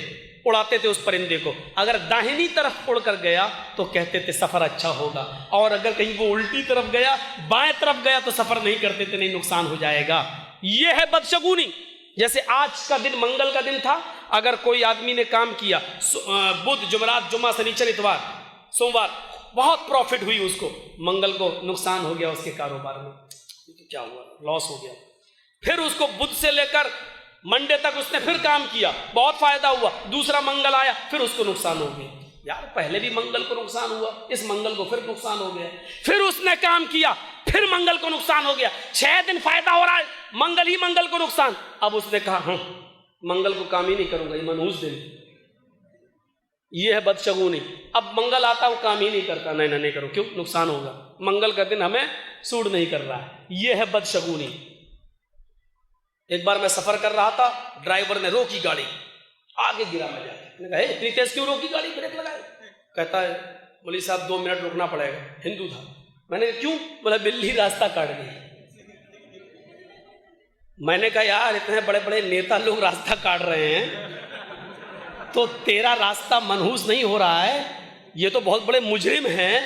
اڑاتے تھے اس پرندے کو. اگر داہنی طرف اڑ کر گیا تو کہتے تھے سفر اچھا ہوگا، اور اگر کہیں وہ الٹی طرف گیا بائیں طرف گیا تو سفر نہیں کرتے تھے، نہیں نقصان ہو جائے گا. یہ ہے بدشگونی. جیسے آج کا دن منگل کا دن تھا، اگر کوئی آدمی نے کام کیا بدھ جمعرات جمعہ سنیچر اتوار سوموار بہت پروفٹ ہوئی اس کو، منگل کو نقصان ہو گیا اس کے کاروبار میں تو کیا ہوا؟ لاس ہو گیا. پھر اس کو بدھ سے لے کر منڈے تک اس نے پھر کام کیا، بہت فائدہ ہوا. دوسرا منگل آیا پھر اس کو نقصان ہو گیا. یار پہلے بھی منگل کو نقصان ہوا، اس منگل کو پھر نقصان ہو گیا. پھر اس نے کام کیا پھر منگل کو نقصان ہو گیا. 6 دن فائدہ ہو رہا ہے، منگل ہی منگل کو نقصان. اب اس نے کہا ہاں منگل کو کام ہی نہیں کروں گا، یہ منحوس دن. یہ ہے بدشگونی. اب منگل آتا وہ کام ہی نہیں کرتا، نہیں کرو، کیوں؟ نقصان ہوگا، منگل کا دن ہمیں سوٹ نہیں کر رہا ہے. یہ ہے بدشگونی. ایک بار میں سفر کر رہا تھا، ڈرائیور نے روکی گاڑی، آگے گرا میں جا کے. میں نے کہا اتنی تیز کیوں روکی گاڑی، بریک لگائے؟ کہتا ہے مولوی صاحب 2 منٹ رکنا پڑے گا. ہندو تھا. میں نے کہا کیوں؟ بولا بلی راستہ کاٹ گئی. میں نے کہا یار اتنے بڑے بڑے نیتا لوگ راستہ کاٹ رہے ہیں تو تیرا راستہ منحوس نہیں ہو رہا ہے، یہ تو بہت بڑے مجرم ہیں.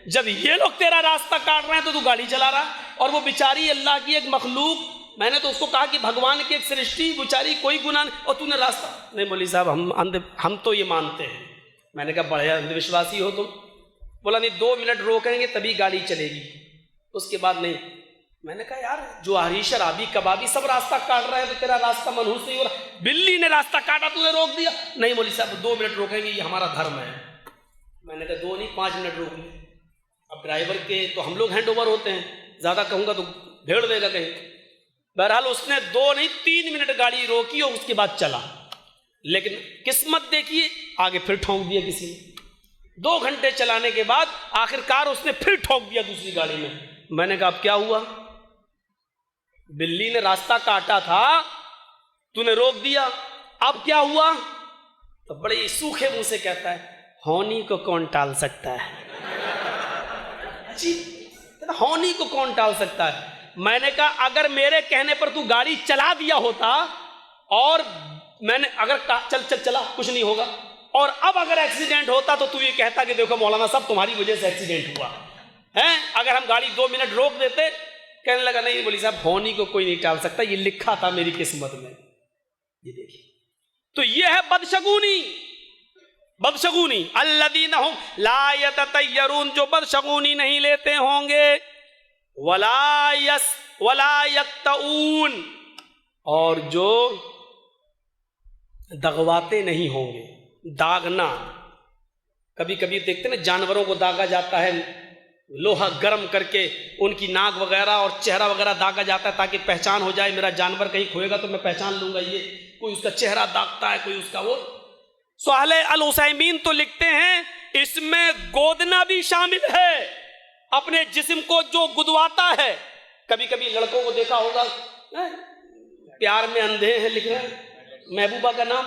جب یہ لوگ تیرا راستہ کاٹ رہے ہیں تو گاڑی چلا رہا، اور وہ بیچاری اللہ کی ایک مخلوق. میں نے تو اس کو کہا کہ بھگوان کی ایک سرشٹی بیچاری کوئی گناہ نہیں، اور تو نے راستہ نہیں. مولوی صاحب ہم تو یہ مانتے ہیں. میں نے کہا بڑے اندھ وشواسی ہو تم. بولا نہیں 2 منٹ روکیں گے تبھی گاڑی چلے گی، اس کے بعد نہیں. میں نے کہا یار جو ہری شرابی کبابی سب راستہ کاٹ رہے ہیں تو تیرا راستہ منحوس نہیں ہو رہا. بلی نے راستہ کاٹا تو نے روک دیا. نہیں مولوی صاحب 2 منٹ روکیں گے، یہ ہمارا دھرم ہے. میں نے کہا 2 نہیں 5 منٹ روک لیں. اب ڈرائیور کے تو ہم لوگ ہینڈ اوور ہوتے ہیں، زیادہ کہوں گا تو بھیڑ دے گا کہیں. بہرحال اس نے 2 نہیں 3 منٹ گاڑی روکی اور اس کے بعد چلا. لیکن قسمت دیکھیے آگے پھر ٹھونک دیا کسی نے. 2 گھنٹے چلانے کے بعد آخر کار اس نے پھر ٹھونک دیا دوسری گاڑی میں. میں نے کہا اب کیا ہوا؟ بلی نے راستہ کاٹا تھا، تو نے روک دیا، اب کیا ہوا؟ تو بڑے سوکھے منہ سے کہتا ہے ہونی کو کون ٹال سکتا ہے؟ جی ہونی کو کون ٹال سکتا ہے؟ میں نے کہا اگر میرے کہنے پر تو گاڑی چلا دیا ہوتا اور میں نے اگر چل چل چلا کچھ نہیں ہوگا، اور اب اگر ایکسیڈنٹ ہوتا تو یہ کہتا کہ دیکھو مولانا صاحب تمہاری وجہ سے ایکسیڈنٹ ہوا ہے، اگر ہم گاڑی 2 منٹ روک دیتے، کہنے لگا نہیں بولی صاحب ہونی کو کوئی نہیں ٹال سکتا، یہ لکھا تھا میری قسمت میں، یہ دیکھیے۔ تو یہ ہے بدشگونی، بدشگونی الذین هم لا یتطیرون، جو بدشگونی نہیں لیتے ہوں گے، ولا یقطعون، اور جو دغواتے نہیں ہوں گے۔ داغنا، کبھی کبھی دیکھتے نا جانوروں کو داغا جاتا ہے، لوہا گرم کر کے ان کی ناک وغیرہ اور چہرہ وغیرہ داغا جاتا ہے تاکہ پہچان ہو جائے، میرا جانور کہیں کھوئے گا تو میں پہچان لوں گا، یہ کوئی اس کا چہرہ داغتا ہے، کوئی اس کا وہ۔ صالح العثیمین تو لکھتے ہیں اس میں گودنا بھی شامل ہے، اپنے جسم کو جو گدواتا ہے۔ کبھی کبھی لڑکوں کو دیکھا ہوگا پیار میں اندھے ہیں لکھ رہے ہیں، محبوبہ کا نام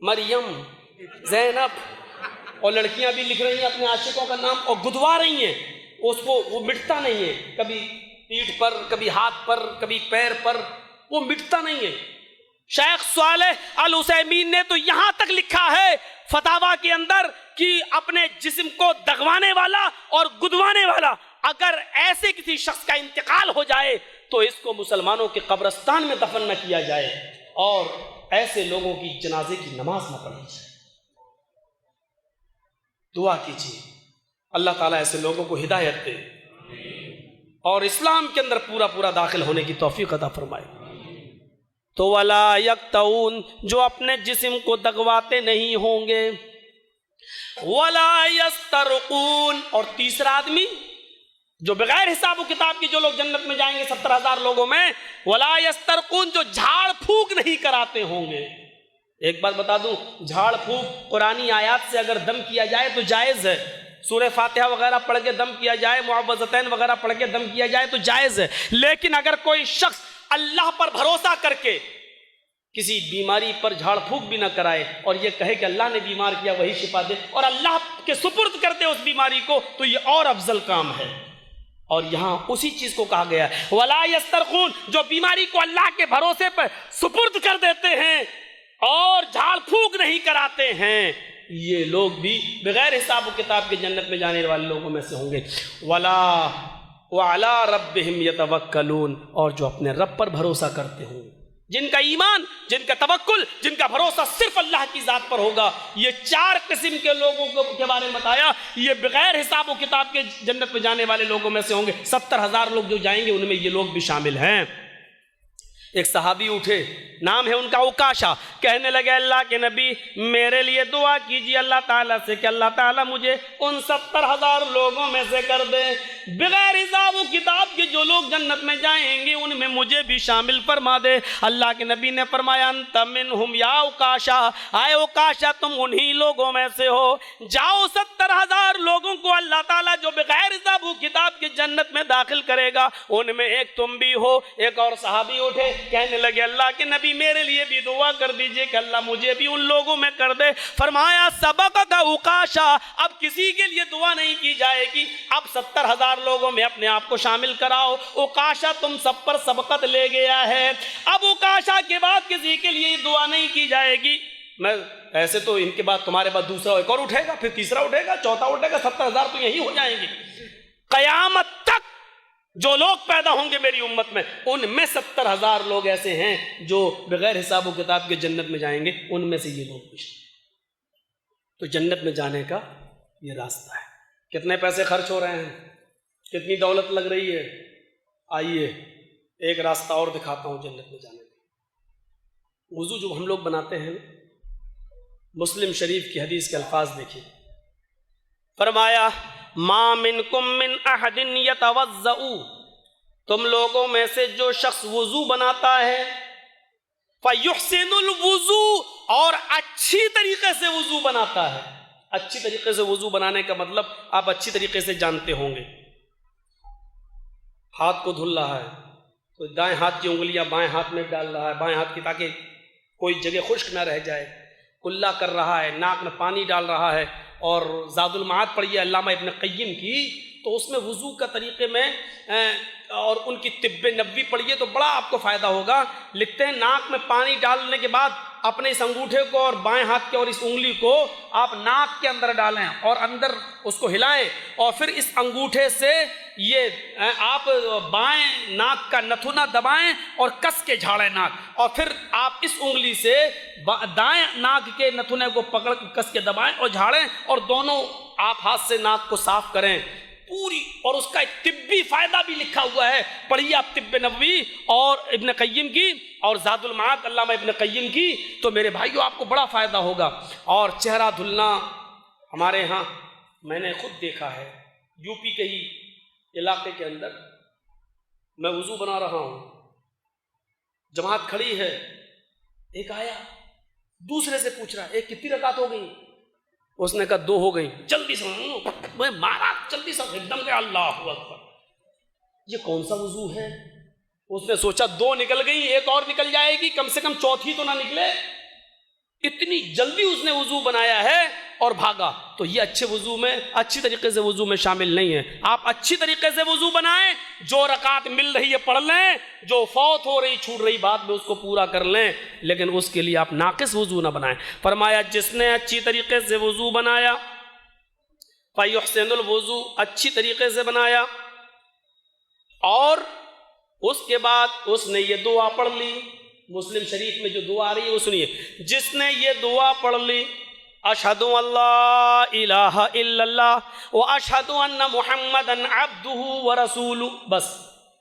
مریم، زینب، اور لڑکیاں بھی لکھ رہی ہیں اپنے عاشقوں کا نام اور گدوا رہی ہیں اس کو، وہ مٹتا نہیں ہے، کبھی پیٹھ پر، کبھی ہاتھ پر، کبھی پیر پر، وہ مٹتا نہیں ہے۔ شیخ صالح العثیمین نے تو یہاں تک لکھا ہے فتاویٰ کے اندر کہ اپنے جسم کو دغوانے والا اور گدوانے والا اگر ایسے کسی شخص کا انتقال ہو جائے تو اس کو مسلمانوں کے قبرستان میں دفن نہ کیا جائے اور ایسے لوگوں کی جنازے کی نماز نہ پڑھی جائے۔ دعا کیجیے اللہ تعالیٰ ایسے لوگوں کو ہدایت دے اور اسلام کے اندر پورا پورا داخل ہونے کی توفیق عطا فرمائے۔ تو ولا یقطعون، جو اپنے جسم کو دغواتے نہیں ہوں گے، ولا یسترقون، اور تیسرا آدمی جو بغیر حساب و کتاب کی جو لوگ جنت میں جائیں گے 70,000 لوگوں میں، ولا یسترقون، جو جھاڑ پھونک نہیں کراتے ہوں گے۔ ایک بات بتا دوں، جھاڑ پھونک قرآنی آیات سے اگر دم کیا جائے تو جائز ہے، سورہ فاتحہ وغیرہ پڑھ کے دم کیا جائے، معوذتین وغیرہ پڑھ کے دم کیا جائے تو جائز ہے، لیکن اگر کوئی شخص اللہ پر بھروسہ کر کے کسی بیماری پر جھاڑ پھونک بھی نہ کرائے اور یہ کہے کہ اللہ نے بیمار کیا وہی شفا دے اور اللہ کے سپرد کر دے اس بیماری کو، تو یہ اور افضل کام ہے۔ اور یہاں اسی چیز کو کہا گیا ہے ولا یسترقون، جو بیماری کو اللہ کے بھروسے پر سپرد کر دیتے ہیں اور جھاڑ پھونک نہیں کراتے ہیں، یہ لوگ بھی بغیر حساب و کتاب کے جنت میں جانے والے لوگوں میں سے ہوں گے۔ ولا وعلی ربہم یتوکلون، اور جو اپنے رب پر بھروسہ کرتے ہوں، جن کا ایمان، جن کا توکل، جن کا بھروسہ صرف اللہ کی ذات پر ہوگا۔ یہ 4 قسم کے لوگوں کے بارے میں بتایا، یہ بغیر حساب و کتاب کے جنت میں جانے والے لوگوں میں سے ہوں گے۔ 70,000 لوگ جو جائیں گے ان میں یہ لوگ بھی شامل ہیں۔ ایک صحابی اٹھے، نام ہے ان کا عکاشہ، کہنے لگے اللہ کے نبی میرے لیے دعا کیجیے اللہ تعالیٰ سے کہ اللہ تعالیٰ مجھے ان 70,000 لوگوں میں سے کر دے، بغیر حساب و کتاب کے جو لوگ جنت میں جائیں گے ان میں مجھے بھی شامل فرما دے۔ اللہ کے نبی نے فرمایا انت منہم یا عکاشہ، آئے عکاشہ تم انہی لوگوں میں سے ہو، جاؤ 70,000 لوگوں کو اللہ تعالیٰ جو بغیر حساب و کتاب کے جنت میں داخل کرے گا ان میں ایک تم بھی ہو۔ ایک اور صحابی اٹھے، کہنے لگے اللہ کے نبی میرے لیے بھی دعا کر دیجئے کہ اللہ مجھے بھی ان لوگوں میں کر دے۔ فرمایا سبقک عکاشہ، اب کسی کے لیے دعا نہیں کی جائے گی، اب 70,000 لوگوں میں اپنے آپ کو شامل کراؤ۔ عکاشہ تم سب پر سبقت لے گیا ہے، اب عکاشہ کے بعد کسی کے لیے دعا نہیں کی جائے گی۔ میں ایسے تو ان کے بعد تمہارے بعد دوسرا ایک اور اٹھے گا، پھر تیسرا اٹھے گا، چوتھا اٹھے گا، 70,000 تو یہی ہو جائیں گے۔ قیامت تک جو لوگ پیدا ہوں گے میری امت میں ان میں 70,000 لوگ ایسے ہیں جو بغیر حساب و کتاب کے جنت میں جائیں گے، ان میں سے یہ لوگ بھی۔ تو جنت میں جانے کا یہ راستہ ہے۔ کتنے پیسے خرچ ہو رہے ہیں، کتنی دولت لگ رہی ہے، آئیے ایک راستہ اور دکھاتا ہوں جنت میں جانے کا۔ وضو جو ہم لوگ بناتے ہیں، مسلم شریف کی حدیث کے الفاظ دیکھیے، فرمایا ما منکم من احد یتوضأ، تم لوگوں میں سے جو شخص وضو بناتا ہے، فیحسن الوضوء، اور اچھی طریقے سے وضو بناتا ہے۔ اچھی طریقے سے وضو بنانے کا مطلب آپ اچھی طریقے سے جانتے ہوں گے۔ ہاتھ کو دھل رہا ہے تو دائیں ہاتھ کی انگلیاں بائیں ہاتھ میں ڈال رہا ہے، بائیں ہاتھ کی، تاکہ کوئی جگہ خشک نہ رہ جائے۔ کلا کر رہا ہے، ناک میں پانی ڈال رہا ہے، اور زاد المعاد پڑھیے علامہ ابن قیم کی، تو اس میں وضو کا طریقے میں اور ان کی طب نبوی پڑھیے تو بڑا آپ کو فائدہ ہوگا۔ لکھتے ہیں ناک میں پانی ڈالنے کے بعد اپنے اس انگوٹھے کو اور بائیں ہاتھ کے اور اس انگلی کو آپ ناک کے اندر ڈالیں اور اندر اس کو ہلائیں، اور پھر اس انگوٹھے سے یہ آپ بائیں ناک کا نتھنا دبائیں اور کس کے جھاڑیں ناک، اور پھر آپ اس انگلی سے دائیں ناک کے نتھنے کو پکڑ کس کے دبائیں اور جھاڑیں، اور دونوں آپ ہاتھ سے ناک کو صاف کریں پوری، اور اس کا ایک طبی فائدہ بھی لکھا ہوا ہے، پڑھیے آپ طب نبوی اور ابن قیم کی اور زاد المعاد علامہ ابن قیم کی، تو میرے بھائیو آپ کو بڑا فائدہ ہوگا۔ اور چہرہ دھلنا ہمارے ہاں میں نے خود دیکھا ہے، یو پی کے ہی علاقے کے اندر میں وضو بنا رہا ہوں، جماعت کھڑی ہے، ایک آیا دوسرے سے پوچھ رہا ہے ایک کتنی رکعت ہو گئی؟ اس نے کہا 2 ہو گئی، جلدی سے میں مارا، جلدی سے ایک دم کہ اللہ اکبر، یہ کون سا وضو ہے؟ اس نے سوچا 2 نکل گئی، ایک اور نکل جائے گی، کم سے کم چوتھی تو نہ نکلے، اتنی جلدی اس نے وضو بنایا ہے اور بھاگا۔ تو یہ اچھے وضو میں، اچھی طریقے سے وضو میں شامل نہیں ہے۔ آپ اچھی طریقے سے وضو بنائیں، جو رکعت مل رہی ہے پڑھ لیں، جو فوت ہو رہی چھوٹ رہی بعد میں اس کو پورا کر لیں، لیکن اس کے لیے آپ ناقص وضو نہ بنائیں۔ فرمایا جس نے اچھی طریقے سے وضو بنایا، فَيُحْسِنُ الْوُضُوء، اچھی طریقے سے بنایا، اور اس کے بعد اس نے یہ دعا پڑھ لی، مسلم شریف میں جو دعا آ رہی ہے وہ سنیے، جس نے یہ دعا پڑھ لی اشہد ان لا الہ الا اللہ واشہد ان محمدً عبدہ ورسولہ، بس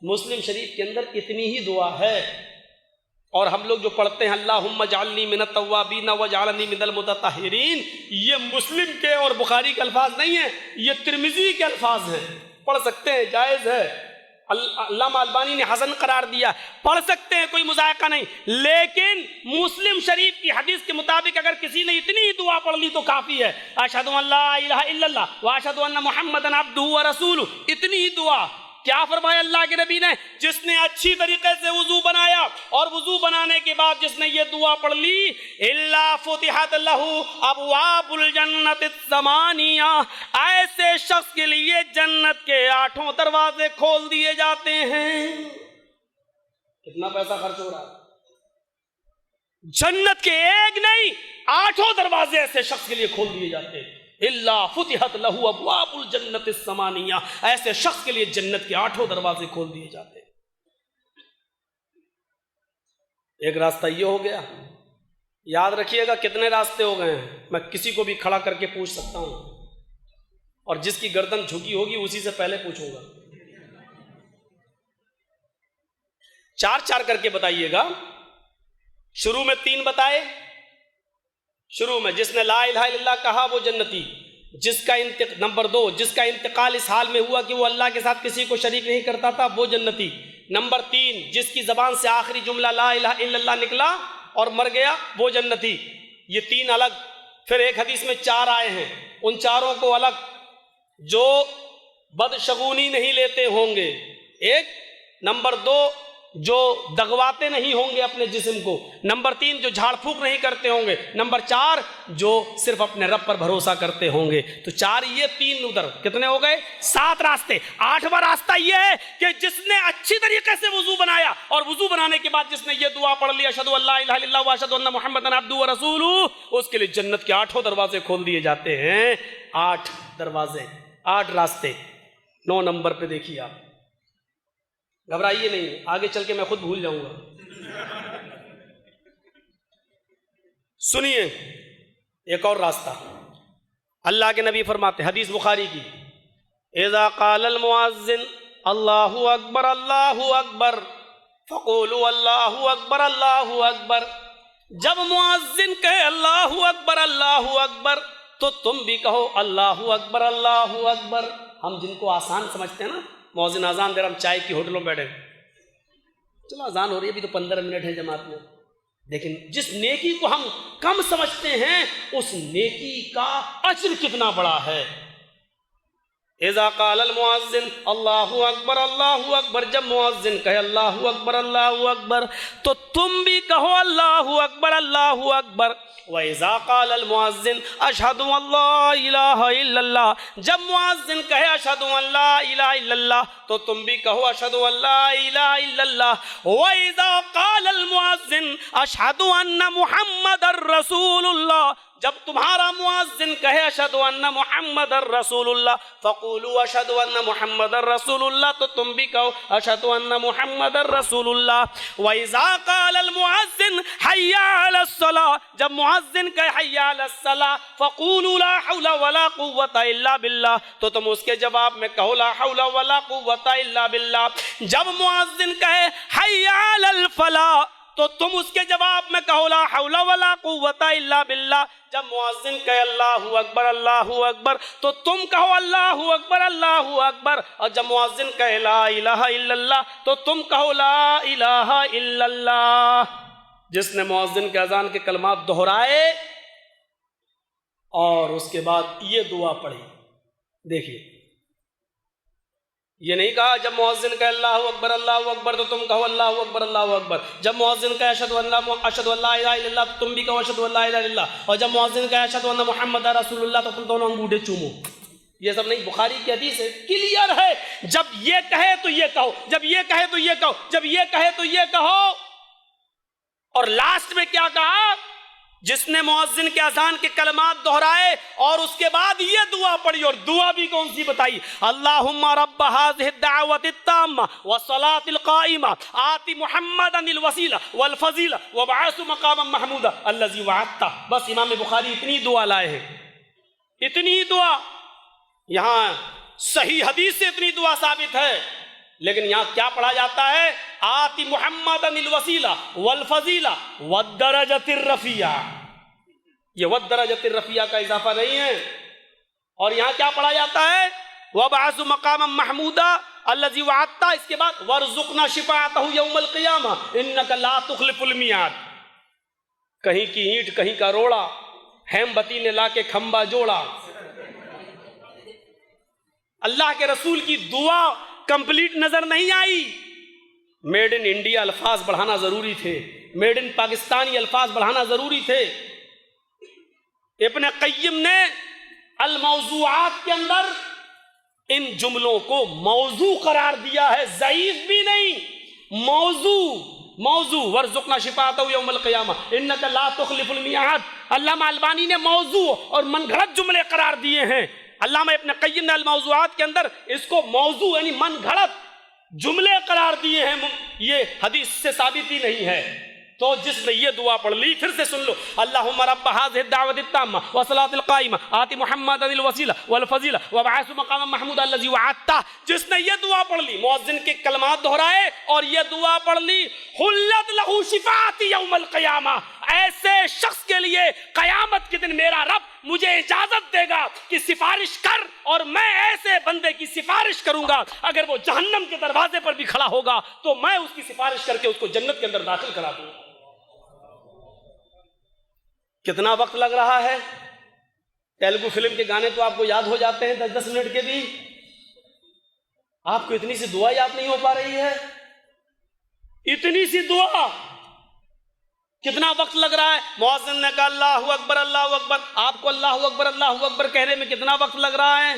مسلم شریف کے اندر اتنی ہی دعا ہے۔ اور ہم لوگ جو پڑھتے ہیں اللہم اجعلنی من التوابین واجعلنی من المتطہرین، یہ مسلم کے اور بخاری کے الفاظ نہیں ہیں، یہ ترمذی کے الفاظ ہیں، پڑھ سکتے ہیں، جائز ہے، علامہ البانی نے حسن قرار دیا، پڑھ سکتے ہیں، کوئی مذائقہ نہیں، لیکن مسلم شریف کی حدیث کے مطابق اگر کسی نے اتنی ہی دعا پڑھ لی تو کافی ہے، اشہد ان لا الہ الا اللہ واشہد ان محمدً عبدہ ورسولہ، اتنی ہی دعا۔ کیا فرمایا اللہ کے نبی نے؟ جس نے اچھی طریقے سے وضو بنایا اور وضو بنانے کے بعد جس نے یہ دعا پڑھ لی، الا فتحت لہ ابواب الجنت الثمانیہ، ایسے شخص کے لیے جنت کے 8 دروازے کھول دیے جاتے ہیں۔ کتنا پیسہ خرچ ہو رہا ہے؟ جنت کے ایک نہیں 8 دروازے ایسے شخص کے لیے کھول دیے جاتے ہیں۔ اللہ فتحت لہ ابواب الجنت الثمانیہ، ایسے شخص کے لیے جنت کے 8 دروازے کھول دیے جاتے ہیں۔ ایک راستہ یہ ہو گیا، یاد رکھیے گا کتنے راستے ہو گئے ہیں، میں کسی کو بھی کھڑا کر کے پوچھ سکتا ہوں، اور جس کی گردن جھکی ہوگی اسی سے پہلے پوچھوں گا، 4 کر کے بتائیے گا۔ شروع میں 3 بتائے، شروع میں جس نے لا الہ الا اللہ کہا وہ جنتی، جس کا نمبر 2 جس کا انتقال اس حال میں ہوا کہ وہ اللہ کے ساتھ کسی کو شریک نہیں کرتا تھا وہ جنتی، نمبر 3 جس کی زبان سے آخری جملہ لا الہ الا اللہ نکلا اور مر گیا وہ جنتی۔ یہ 3 الگ، پھر ایک حدیث میں 4 آئے ہیں، ان 4 کو الگ، جو بدشگونی نہیں لیتے ہوں گے، ایک، نمبر 2 جو دغواتے نہیں ہوں گے اپنے جسم کو، نمبر 3 جو جھاڑ پھونک نہیں کرتے ہوں گے، نمبر 4 جو صرف اپنے رب پر بھروسہ کرتے ہوں گے۔ تو 4 یہ 3 ادھر، کتنے ہو گئے؟ 7 راستے۔ 8واں راستہ یہ ہے کہ جس نے اچھی طریقے سے وضو بنایا اور وضو بنانے کے بعد جس نے یہ دعا پڑھ لی اشہد ان لا الہ الا اللہ واشہد ان محمدً عبدہ ورسولہ، اس کے لیے جنت کے 8 دروازے کھول دیے جاتے ہیں۔ 8 دروازے، 8 راستے۔ 9 نمبر پہ دیکھیے آپ، گھبرائیے نہیں، آگے چل کے میں خود بھول جاؤں گا۔ سنیے ایک اور راستہ، اللہ کے نبی فرماتے، حدیث بخاری کی، اذا قال المؤذن اللہ اکبر اللہ اکبر فقولوا اللہ اکبر اللہ اکبر، جب مؤذن کہے اللہ اکبر تو تم بھی کہو اللہ اکبر اللہ اکبر۔ ہم جن کو آسان سمجھتے ہیں نا، مؤذن اذان دے رہا، ہم چائے کی ہوٹلوں میں بیٹھے، چلو اذان ہو رہی ہے ابھی تو 15 منٹ ہے جماعت میں، لیکن جس نیکی کو ہم کم سمجھتے ہیں اس نیکی کا اجر کتنا بڑا ہے۔ اذا قال المؤذن اللہ اکبر، جب مؤذن کہے اللہ اکبر تو تم بھی کہو اللہ اکبر۔ وَإِذَا قَالَ الْمُؤَذِّنُ أَشْهَدُ أَن لَّا إِلَٰهَ إِلَّا اللَّهُ، جب مؤذن کہے اشہد ان لا الہ الا اللہ تو تم بھی کہو اشہد ان لا الہ الا اللہ۔ وَإِذَا قَالَ الْمُؤَذِّنُ أَشْهَدُ أَنَّ مُحَمَّدًا رَّسُولُ اللَّهُ، جب تمہارا مؤذن کہے اشہد ان محمد الرسول اللہ فقولوا اشہد ان محمد الرسول اللہ، تو تم بھی کہو اشہد ان محمد الرسول اللہ۔ وَإِذَا قَالَ الْمُؤَذِّنُ حَيَّ عَلَى الصَّلَاةِ، جب مؤذن کہے حَيَّ عَلَى الصَّلَاةِ فَقُولُوا لَا حَوْلَ وَلَا قُوَّةَ إِلَّا بِاللَّهِ، تو تم اس کے جواب میں کہو لا حول ولا قوة إلا باللہ۔ جب مؤذن کہے حَيَّ عَلَى الْفَلَاحِ تو تم اس کے جواب میں کہو لا حول ولا قوة إلا باللہ۔ جب مؤذن کہے اللہ اکبر تو تم کہو اللہ اکبر، اور جب مؤذن کہے لا الہ الا اللہ تو تم کہو لا الہ الا اللہ۔ جس نے مؤذن کے اذان کے کلمات دہرائے اور اس کے بعد یہ دعا پڑھی، دیکھیے یہ نہیں کہا جب مؤذن کہے اللہ اکبر تو تم کہو اللہ اکبر، جب مؤذن کہے اشہد ان لا الہ الا اللہ تو تم بھی کہو اشہد ان لا الہ الا اللہ، اور جب مؤذن کہے اشہد ان محمد رسول اللہ تو تم دونوں انگوٹھے چومو۔ یہ سب نہیں، بخاری کی حدیث ہے، کلیئر ہے، جب یہ کہے تو یہ کہو، جب یہ کہے تو یہ کہو، جب یہ کہے تو یہ کہو۔ اور لاسٹ میں کیا کہا؟ جس نے مؤذن کے اذان کے کلمات دہرائے اور اس کے بعد یہ دعا پڑھی، اور دعا بھی کون سی بتائی؟ اللہم رب هذه الدعوة التامة والصلاة القائمة آت محمدا الوسیلہ والفضیلہ وابعثه مقاما محمودا الذی وعدتہ۔ بس امام بخاری اتنی دعا لائے ہیں، اتنی دعا، یہاں صحیح حدیث سے اتنی دعا ثابت ہے، لیکن یہاں کیا پڑھا جاتا ہے؟ آتی محمد الوسیلہ والفضیلہ والدرجۃ الرفیعہ۔ یہ والدرجۃ الرفیعہ کا اضافہ نہیں ہے، اور یہاں کیا پڑھا جاتا ہے؟ وابعث مقاما محمودا الذی وعدتہ، اس کے بعد وارزقنا شفاعتہ یوم القیامہ انک لا تخلف المیعاد۔ کہیں کی اینٹ کہیں کا روڑا، ہیم بتی نے لا کے کھمبا جوڑا۔ اللہ کے رسول کی دعا کمپلیٹ نظر نہیں آئی۔ میڈ ان انڈیا الفاظ بڑھانا ضروری تھے، میڈ ان پاکستانی الفاظ بڑھانا ضروری تھے۔ ابن قیم نے الموضوعات کے اندر ان جملوں کو موضوع قرار دیا ہے، ضعیف بھی نہیں، موضوع ورزقنا شفاعتہ یوم القیامہ انک لا تخلف المیعاد۔ علامہ البانی نے موضوع اور من گھڑت جملے قرار دیے ہیں۔ علامہ ابن قیم نے الموضوعات کے اندر اس کو موضوع یعنی من گھڑت جملے قرار دیے ہیں، یہ حدیث سے ثابت ہی نہیں ہے۔ تو جس نے یہ دعا پڑھ لی، پھر سے سن لو، اللہم رب هذه الدعوة التامة والصلاة القائمة آت محمدا الوسیلہ والفضیلہ وابعثه مقاما محمودا الذی وعدتہ۔ جس نے یہ دعا پڑھ لی، مؤذن کے کلمات دہرائے اور یہ دعا پڑھ لی، حلت لہ شفاعتی یوم القیامہ، ایسے شخص کے لیے قیامت کے دن میرا رب مجھے اجازت دے گا کہ سفارش کر، اور میں ایسے بندے کی سفارش کروں گا اگر وہ جہنم کے دروازے پر بھی کھڑا ہوگا تو میں اس کی سفارش کر کے اس کو جنت کے اندر داخل کرا دوں گا۔ کتنا وقت لگ رہا ہے؟ تیلگو فلم کے گانے تو آپ کو یاد ہو جاتے ہیں 10-10 منٹ کے بھی، آپ کو اتنی سی دعا یاد نہیں ہو پا رہی ہے؟ اتنی سی دعا کتنا وقت لگ رہا ہے؟ مؤذن نے کہا اللہ اکبر، آپ کو اللہ اکبر کہنے میں کتنا وقت لگ رہا ہے؟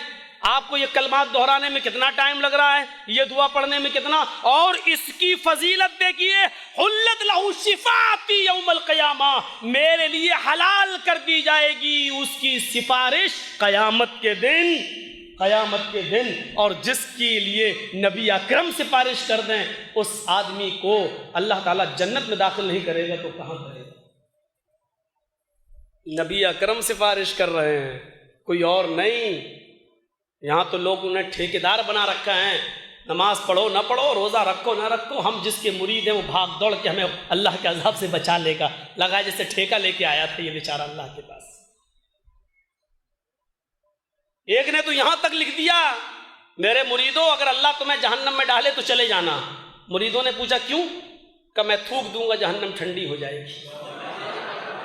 آپ کو یہ کلمات دہرانے میں کتنا ٹائم لگ رہا ہے؟ یہ دعا پڑھنے میں کتنا؟ اور اس کی فضیلت دیکھیے، حلت لہ شفاعتی یوم القیامہ، میرے لیے حلال کر دی جائے گی اس کی سفارش قیامت کے دن، اور جس کے لیے نبی اکرم سفارش کر دیں اس آدمی کو اللہ تعالیٰ جنت میں داخل نہیں کرے گا تو کہاں کرے گا؟ نبی اکرم سفارش کر رہے ہیں، کوئی اور نہیں۔ یہاں تو لوگ انہیں ٹھیکیدار بنا رکھا ہے، نماز پڑھو نہ پڑھو، روزہ رکھو نہ رکھو، ہم جس کے مرید ہیں وہ بھاگ دوڑ کے ہمیں اللہ کے عذاب سے بچا لے گا، لگا جیسے ٹھیکہ لے کے آیا تھا یہ بیچارہ اللہ کے پاس۔ ایک نے تو یہاں تک لکھ دیا، میرے مریدوں اگر اللہ تمہیں جہنم میں ڈالے تو چلے جانا۔ مریدوں نے پوچھا کیوں؟ کہ میں تھوک دوں گا جہنم ٹھنڈی ہو جائے گی۔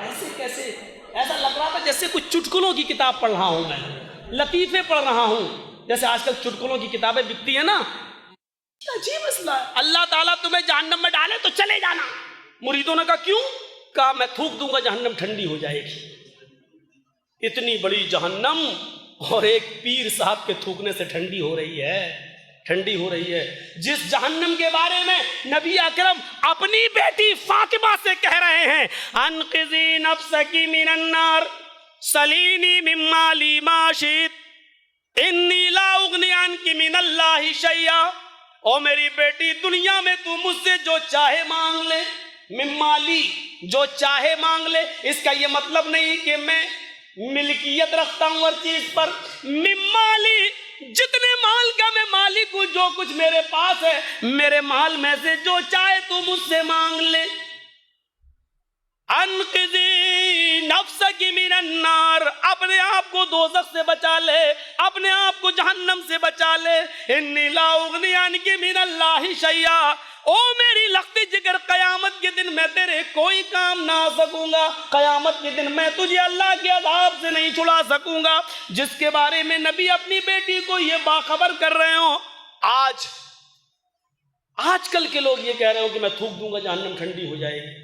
ایسے کیسے؟ ایسا لگ رہا تھا جیسے کچھ چٹکلوں کی کتاب پڑھ رہا ہوں، میں لطیفے پڑھ رہا ہوں، جیسے آج کل چٹکلوں کی کتابیں بکتی ہیں نا، عجیب مسئلہ ہے. اللہ تعالیٰ تمہیں جہنم میں ڈالے تو چلے جانا. مریدوں نے کہا کیوں؟ کہا میں تھوک دوں گا جہنم ٹھنڈی ہو جائے گی. اتنی بڑی جہنم اور ایک پیر صاحب کے تھوکنے سے ٹھنڈی ہو رہی ہے، ٹھنڈی ہو رہی ہے. جس جہنم کے بارے میں نبی اکرم اپنی بیٹی فاطمہ سے کہہ رہے ہیں انقذی نفسکی من النار سلینی من مالی ما شئت انی لا اغنی عنکی من اللہ شیئا. او میری بیٹی دنیا میں تو مجھ سے جو چاہے مانگ لے، من مالی جو چاہے مانگ لے. اس کا یہ مطلب نہیں کہ میں ملکیت رکھتا ہوں ہر چیز پر. من مالی جتنے مال کا میں مالک ہوں، جو کچھ میرے پاس ہے میرے مال میں سے جو چاہے تو مجھ سے مانگ لے. انقذی نفسک من النار اپنے آپ کو دوزخ سے بچا لے، اپنے آپ کو جہنم سے بچا لے. انی لا اغنی عنک من اللہ شیئا. او میری لختی جگر قیامت کے دن میں تیرے کوئی کام نہ آ سکوں گا. قیامت کے دن میں تجھے اللہ کے عذاب سے نہیں چھڑا سکوں گا. جس کے بارے میں نبی اپنی بیٹی کو یہ باخبر کر رہے ہوں. آج کل کے لوگ یہ کہہ رہے ہوں کہ میں تھوک دوں گا جہنم ٹھنڈی ہو جائے گی.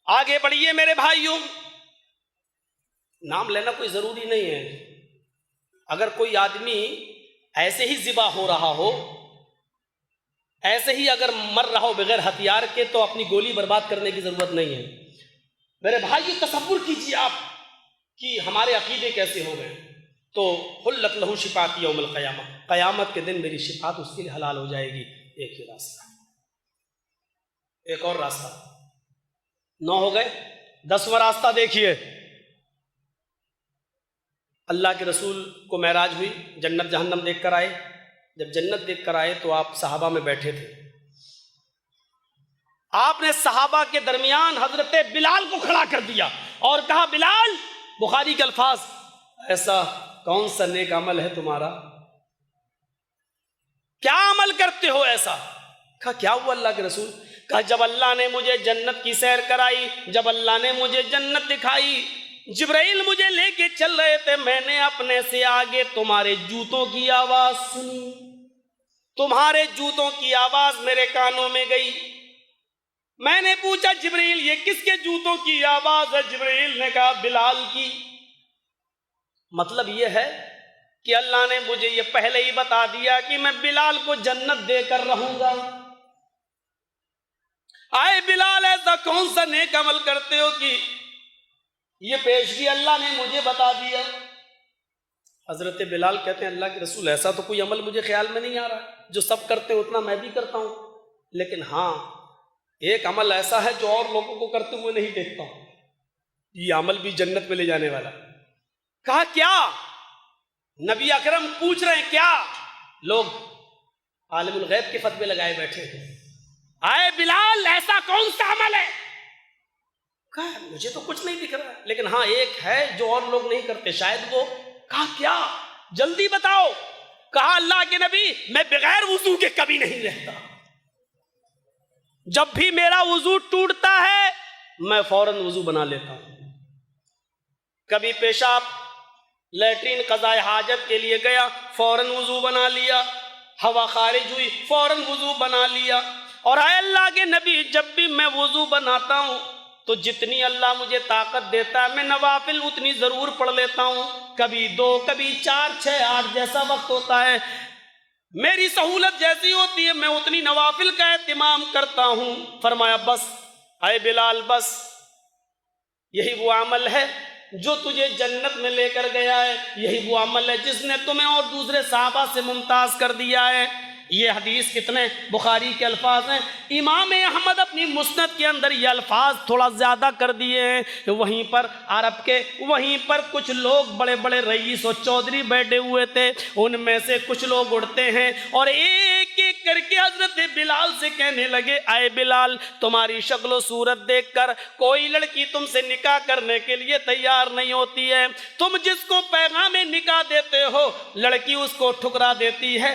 آگے بڑھیے میرے بھائیوں، نام لینا کوئی ضروری نہیں ہے. اگر کوئی آدمی ایسے ہی ذبح ہو رہا ہو، ایسے ہی اگر مر رہا ہو بغیر ہتھیار کے، تو اپنی گولی برباد کرنے کی ضرورت نہیں ہے. میرے بھائی تصور کیجیے آپ کہ ہمارے عقیدے کیسے ہو گئے. تو حلت لہو شفاعت یوم القیامہ، قیامت کے دن میری شفاعت اس کے لیے حلال ہو جائے گی. ایک ہی راستہ، ایک اور راستہ. 9 ہو گئے. 10واں راستہ دیکھیے. اللہ کے رسول کو معراج ہوئی، جنت جہنم دیکھ کر آئے. جب جنت دیکھ کر آئے تو آپ صحابہ میں بیٹھے تھے. آپ نے صحابہ کے درمیان حضرت بلال کو کھڑا کر دیا اور کہا بلال، بخاری کے الفاظ، ایسا کون سا نیک عمل ہے تمہارا؟ کیا عمل کرتے ہو ایسا؟ کہا کیا ہوا اللہ کے رسول؟ کہا جب اللہ نے مجھے جنت کی سیر کرائی، جب اللہ نے مجھے جنت دکھائی، جبرائیل مجھے لے کے چل رہے تھے، میں نے اپنے سے آگے تمہارے جوتوں کی آواز سنی. تمہارے جوتوں کی آواز میرے کانوں میں گئی. میں نے پوچھا جبرائیل یہ کس کے جوتوں کی آواز ہے؟ جبرائیل نے کہا بلال کی. مطلب یہ ہے کہ اللہ نے مجھے یہ پہلے ہی بتا دیا کہ میں بلال کو جنت دے کر رہوں گا. آئے بلال ایسا کون سا نیک عمل کرتے ہو کہ یہ پیشگی اللہ نے مجھے بتا دیا؟ حضرت بلال کہتے ہیں اللہ کے رسول ایسا تو کوئی عمل مجھے خیال میں نہیں آ رہا. جو سب کرتے ہیں اتنا میں بھی کرتا ہوں، لیکن ہاں ایک عمل ایسا ہے جو اور لوگوں کو کرتے ہوئے نہیں دیکھتا ہوں، یہ عمل بھی جنت میں لے جانے والا. کہا کیا؟ نبی اکرم پوچھ رہے ہیں کیا؟ لوگ عالم الغیب کے فتوے لگائے بیٹھے ہیں. آئے بلال ایسا کون سا عمل ہے؟ کہا مجھے تو کچھ نہیں دکھ رہا، لیکن ہاں ایک ہے جو اور لوگ نہیں کرتے شاید وہ. کہا کیا؟ جلدی بتاؤ. کہا اللہ کے نبی میں بغیر وضو کے کبھی نہیں رہتا. جب بھی میرا وضو ٹوٹتا ہے میں فوراً وضو بنا لیتا ہوں. کبھی پیشاب لیٹرین قضاء حاجت کے لیے گیا، فوراً وضو بنا لیا. ہوا خارج ہوئی، فوراً وضو بنا لیا. اور اے اللہ کے نبی جب بھی میں وضو بناتا ہوں تو جتنی اللہ مجھے طاقت دیتا ہے میں نوافل اتنی ضرور پڑھ لیتا ہوں. کبھی 2، کبھی 4، 6، 8 جیسا وقت ہوتا ہے، میری سہولت جیسی ہوتی ہے میں اتنی نوافل کا اہتمام کرتا ہوں. فرمایا بس اے بلال بس یہی وہ عمل ہے جو تجھے جنت میں لے کر گیا ہے، یہی وہ عمل ہے جس نے تمہیں اور دوسرے صحابہ سے ممتاز کر دیا ہے. یہ حدیث کتنے بخاری کے الفاظ ہیں. امام احمد اپنی مسند کے اندر یہ الفاظ تھوڑا زیادہ کر دیے ہیں. وہیں پر عرب کے وہیں پر کچھ لوگ بڑے بڑے رئیس و چودھری بیٹھے ہوئے تھے، ان میں سے کچھ لوگ اٹھتے ہیں اور ایک ایک کر کے حضرت بلال سے کہنے لگے اے بلال تمہاری شکل و صورت دیکھ کر کوئی لڑکی تم سے نکاح کرنے کے لیے تیار نہیں ہوتی ہے. تم جس کو پیغام نکاح دیتے ہو لڑکی اس کو ٹھکرا دیتی ہے.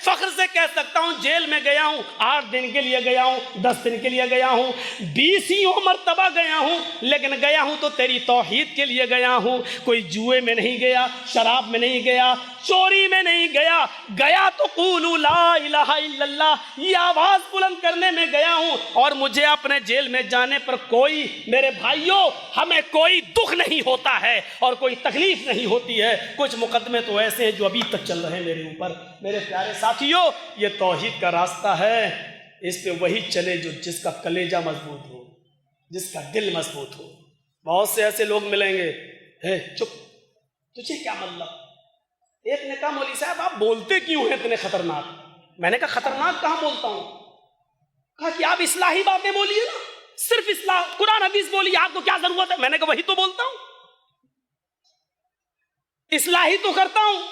فخر سے کہہ سکتا ہوں جیل میں گیا ہوں 8 دن کے لیے گیا ہوں، 10 دن کے لیے گیا ہوں، 20 مرتبہ گیا ہوں، لیکن گیا ہوں تو تیری توحید کے لیے گیا ہوں، کوئی جوئے میں نہیں گیا، شراب میں نہیں گیا، چوری میں نہیں گیا، گیا تو قولوا لا الہ الا اللہ یہ آواز بلند کرنے میں گیا ہوں۔ اور مجھے اپنے جیل میں جانے پر کوئی، میرے بھائیوں ہمیں کوئی دکھ نہیں ہوتا ہے اور کوئی تکلیف نہیں ہوتی ہے۔ کچھ مقدمے تو ایسے ہیں جو ابھی تک چل رہے ہیں میرے اوپر۔ میرے پیارے ساتھیوں، یہ توحید کا راستہ ہے، اس پہ وہی چلے جو جس کا کلیجہ مضبوط ہو، جس کا دل مضبوط ہو۔ بہت سے ایسے لوگ ملیں گے، ہے چپ، تجھے کیا مطلب؟ ایک نے کہا مولوی صاحب آپ بولتے کیوں ہیں اتنے خطرناک؟ میں نے کہا خطرناک کہاں بولتا ہوں؟ کہا کہ آپ اصلاحی باتیں بولیے نا، صرف اصلاح، قرآن حدیث بولیے، آپ کو کیا ضرورت ہے؟ میں نے کہا وہی تو بولتا ہوں، اصلاحی تو کرتا ہوں۔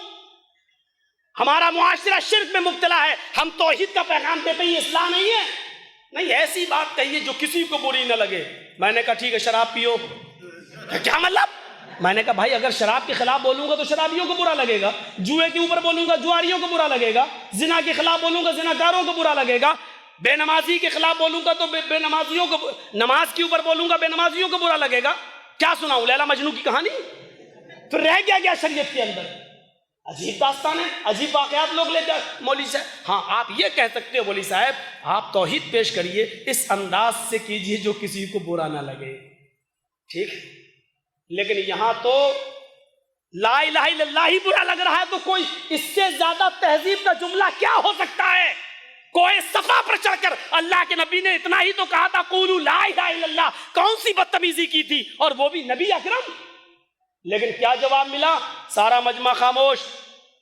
ہمارا معاشرہ شرک میں مبتلا ہے، ہم توحید کا پیغام دیتے ہیں، اصلاح نہیں ہے۔ نہیں، ایسی بات کہیے جو کسی کو بری نہ لگے۔ میں نے کہا ٹھیک ہے شراب پیو۔ کیا مطلب؟ میں نے کہا بھائی اگر شراب کے خلاف بولوں گا تو شرابیوں کو برا لگے گا، جوئے کے اوپر بولوں گا جواریوں کو برا لگے گا، زنا کے خلاف بولوں گا زناکاروں کو برا لگے گا، بے نمازی کے خلاف بولوں گا تو بے نمازیوں کو، نماز کے اوپر بولوں گا بے نمازیوں کو برا لگے گا۔ کیا سناؤں، لیلا مجنو کی کہانی؟ پھر رہ گیا شریعت کے اندر؟ عجیب داستان ہے، عجیب واقعات لوگ لے کر مولوی صاحب۔ ہاں آپ یہ کہہ سکتے ہو مولوی صاحب آپ توحید پیش کریے، اس انداز سے کیجیے جو کسی کو برا نہ لگے، ٹھیک ہے؟ لیکن یہاں تو لا الہ الا اللہ ہی برا لگ رہا ہے، تو کوئی اس سے زیادہ تہذیب کا جملہ کیا ہو سکتا ہے؟ کوئی صفا پر چڑھ کر اللہ کے نبی نے اتنا ہی تو کہا تھا قولوا لا الہ الا اللہ، کون سی بدتمیزی کی تھی، اور وہ بھی نبی اکرم۔ لیکن کیا جواب ملا؟ سارا مجمع خاموش۔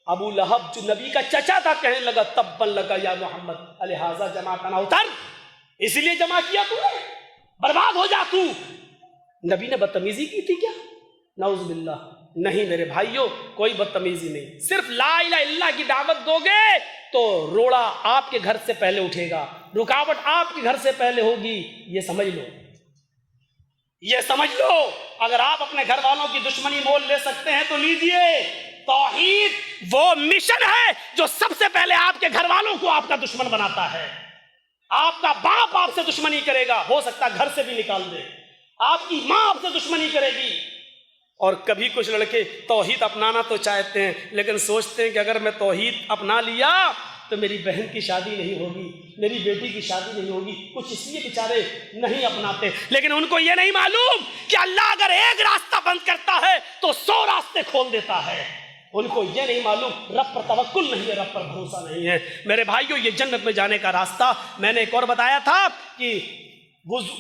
ابو لہب جو نبی کا چچا تھا کہنے لگا تبا لکا یا محمد الہذا جمعتنا، اتر، اسی لیے جمع کیا تو نے، برباد ہو جا تو۔ نبی نے بدتمیزی کی تھی کیا؟ نعوذ باللہ، نہیں میرے بھائیوں، کوئی بدتمیزی نہیں۔ صرف لا الہ الا اللہ کی دعوت دو گے تو روڑا آپ کے گھر سے پہلے اٹھے گا، رکاوٹ آپ کے گھر سے پہلے ہوگی، یہ سمجھ لو، یہ سمجھ لو۔ اگر آپ اپنے گھر والوں کی دشمنی مول لے سکتے ہیں تو لیجئے۔ توحید وہ مشن ہے جو سب سے پہلے آپ کے گھر والوں کو آپ کا دشمن بناتا ہے۔ آپ کا باپ آپ سے دشمنی کرے گا، ہو سکتا ہے گھر سے بھی نکال دے، آپ کی ماں آپ سے دشمنی کرے گی۔ اور کبھی کچھ لڑکے توحید اپنانا تو چاہتے ہیں لیکن سوچتے ہیں کہ اگر میں توحید اپنا لیا تو میری بہن کی شادی نہیں ہوگی، میری بیٹی کی شادی نہیں ہوگی، کچھ اس لیے بیچارے نہیں اپناتے۔ لیکن ان کو یہ نہیں معلوم کہ اللہ اگر ایک راستہ بند کرتا ہے تو 100 راستے کھول دیتا ہے۔ ان کو یہ نہیں معلوم رب پر توکل نہیں ہے، رب پر بھروسہ نہیں ہے۔ میرے بھائیوں، یہ جنت میں جانے کا راستہ میں نے ایک اور بتایا تھا کہ